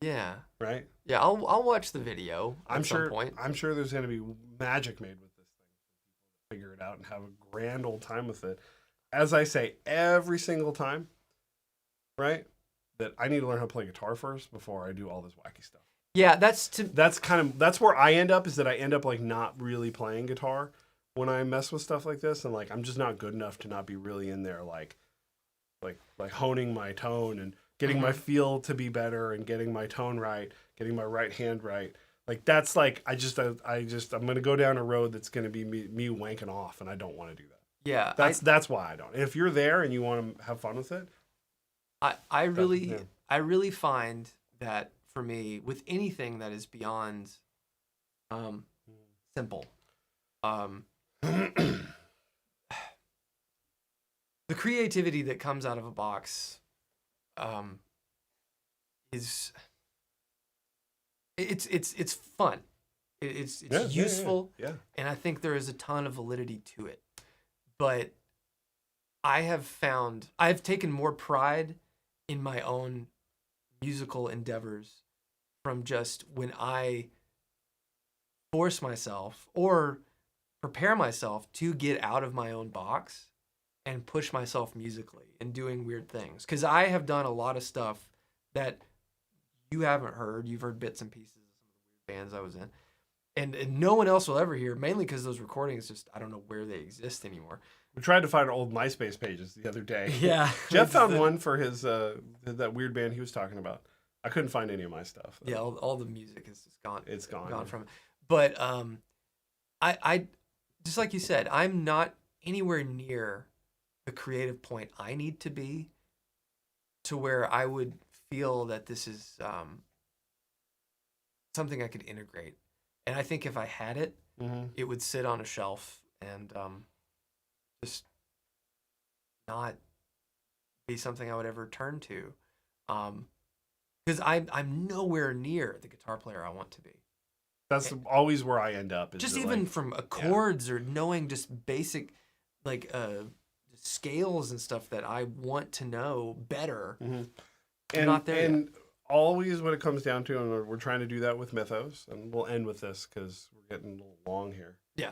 into. Yeah. Right. Yeah, I'll watch the video. At some point. I'm sure there's going to be magic made with this thing. Figure it out and have a grand old time with it. As I say every single time, right? That I need to learn how to play guitar first before I do all this wacky stuff. Yeah, that's where I end up, is that I end up like not really playing guitar when I mess with stuff like this, and like I'm just not good enough to not be really in there like honing my tone and getting my feel to be better and getting my tone right, getting my right hand right. Like that's like I'm gonna go down a road that's gonna be me wanking off, and I don't want to do that. Yeah, that's why I don't. If you're there and you want to have fun with it, I really find that for me, with anything that is beyond simple, the creativity that comes out of a box is it's fun. It's useful, and I think there is a ton of validity to it. But I've taken more pride in my own musical endeavors from just when I force myself or prepare myself to get out of my own box and push myself musically and doing weird things. Because I have done a lot of stuff that you haven't heard. You've heard bits and pieces of some of the weird bands I was in. And no one else will ever hear, mainly because those recordings just, I don't know where they exist anymore. We tried to find our old MySpace pages the other day. Yeah. Jeff found one for his that weird band he was talking about. I couldn't find any of my stuff. Yeah, all the music is just gone. It's gone. Gone from it. But I just like you said, I'm not anywhere near the creative point I need to be to where I would feel that this is something I could integrate. And I think if I had it, it would sit on a shelf and just not be something I would ever turn to. Because I'm nowhere near the guitar player I want to be. That's always where I end up. Just even from chords or knowing just basic scales and stuff that I want to know better. I'm not there yet. Always when it comes down to, and we're trying to do that with Mythos, and we'll end with this because we're getting a little long here. Yeah.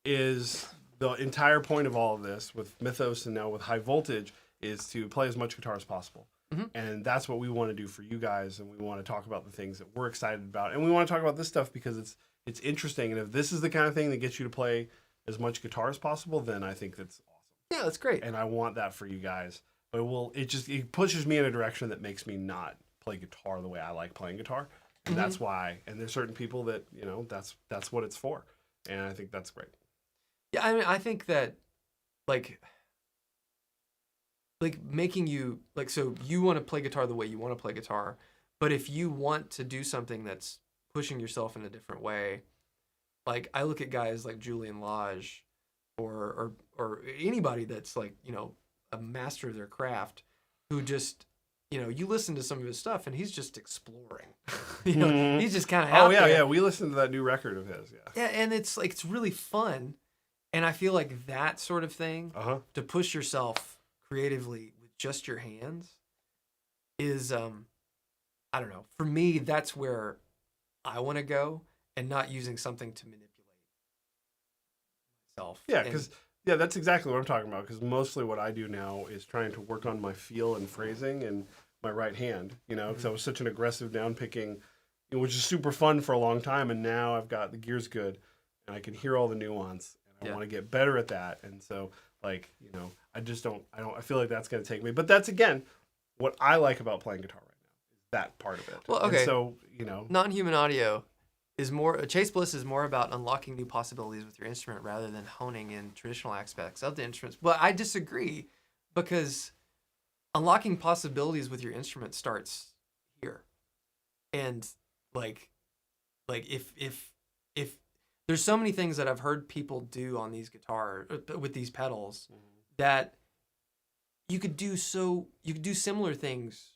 Is the entire point of all of this with Mythos and now with High Voltage is to play as much guitar as possible. And that's what we want to do for you guys, and we want to talk about the things that we're excited about, and we want to talk about this stuff because it's interesting, and if this is the kind of thing that gets you to play as much guitar as possible, then I think that's awesome. Yeah, that's great. And I want that for you guys. But it pushes me in a direction that makes me not play guitar the way I like playing guitar. And that's why, and there's certain people that, that's what it's for. And I think that's great. Yeah, I mean, I think that, like making you, so you want to play guitar the way you want to play guitar, but if you want to do something that's pushing yourself in a different way, like, I look at guys like Julian Lage or anybody that's, a master of their craft who just, you listen to some of his stuff and he's just exploring. He's just kind of out there. Yeah. We listened to that new record of his. Yeah. Yeah, and it's it's really fun. And I feel like that sort of thing, to push yourself creatively with just your hands is, I don't know. For me, that's where I want to go and not using something to manipulate myself. Yeah, because... Yeah, that's exactly what I'm talking about, because mostly what I do now is trying to work on my feel and phrasing and my right hand, because I was such an aggressive down picking, which is super fun for a long time, and now I've got the gears good, and I can hear all the nuance, and I want to get better at that, and so, I feel like that's going to take me, but that's, again, what I like about playing guitar right now, is that part of it. Well, okay. And so, Non-human audio is more, Chase Bliss is more about unlocking new possibilities with your instrument rather than honing in traditional aspects of the instruments. But I disagree, because unlocking possibilities with your instrument starts here. And if there's so many things that I've heard people do on these with these pedals that you could do similar things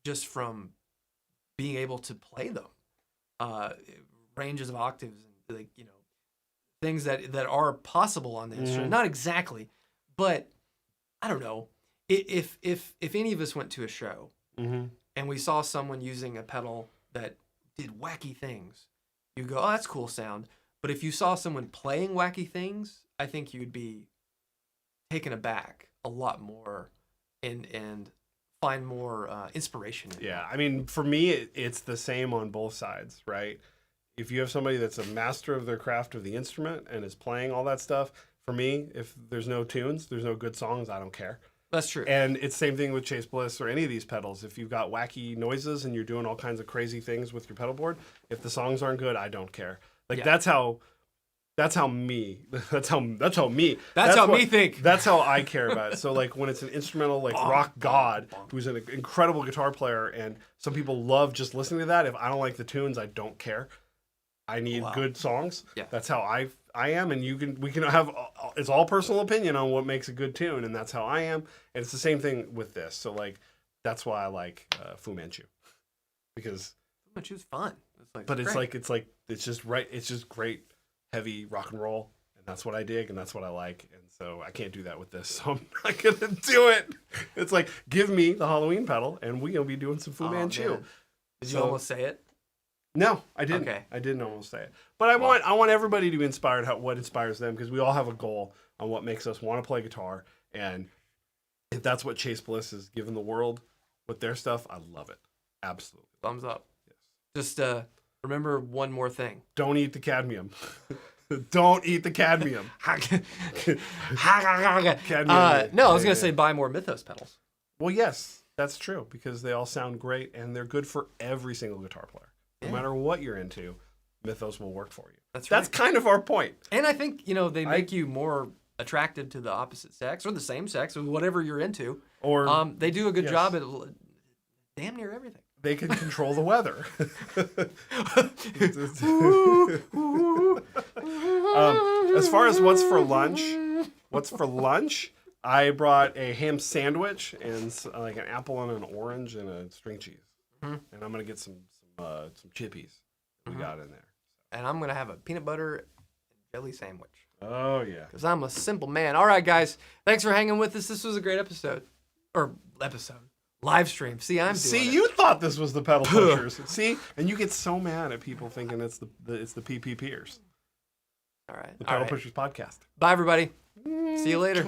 just from being able to play them. Ranges of octaves and things that are possible on the instrument. Not exactly, but I don't know. If any of us went to a show and we saw someone using a pedal that did wacky things, you go, "Oh, that's cool sound." But if you saw someone playing wacky things, I think you'd be taken aback a lot more and find more inspiration in it. Yeah, I mean, for me, it's the same on both sides, right? If you have somebody that's a master of their craft of the instrument and is playing all that stuff, for me, if there's no tunes, there's no good songs, I don't care. That's true. And it's the same thing with Chase Bliss or any of these pedals. If you've got wacky noises and you're doing all kinds of crazy things with your pedal board, if the songs aren't good, I don't care. That's how me think. That's how I care about it. So when it's an instrumental Rock God, who's an incredible guitar player, and some people love just listening to that. If I don't like the tunes, I don't care. I need good songs. Yeah. That's how I am, and we can have, it's all personal opinion on what makes a good tune, and that's how I am. And it's the same thing with this. So that's why I like Fu Manchu, because I'm gonna choose fun. It's just right. It's just great, heavy rock and roll, and that's what I dig, and that's what I like. And so I can't do that with this, so I'm not gonna do it. It's like, give me the Halloween pedal, and we're gonna be doing some Fu Manchu. Man. Did you almost say it? No, I didn't. Okay. I didn't almost say it, but I want everybody to be inspired what inspires them, because we all have a goal on what makes us want to play guitar, and if that's what Chase Bliss is giving the world with their stuff, I love it. Absolutely. Thumbs up. Just remember one more thing. Don't eat the cadmium. Don't eat the cadmium. No, I was going to say buy more Mythos pedals. Well, yes, that's true, because they all sound great, and they're good for every single guitar player. No matter what you're into, Mythos will work for you. That's right. That's kind of our point. And I think, they make you more attracted to the opposite sex or the same sex or whatever you're into. Or they do a good job at damn near everything. They can control the weather. As far as what's for lunch, I brought a ham sandwich and like an apple and an orange and a string cheese. Mm-hmm. And I'm gonna get some chippies we got in there. And I'm gonna have a peanut butter and jelly sandwich. Oh yeah, because I'm a simple man. All right, guys, thanks for hanging with us. This was a great episode. Live stream. See, you thought this was the pedal pushers. See, and you get so mad at people thinking it's the PPPers. All right. The Pedal Pushers podcast. Bye, everybody. See you later.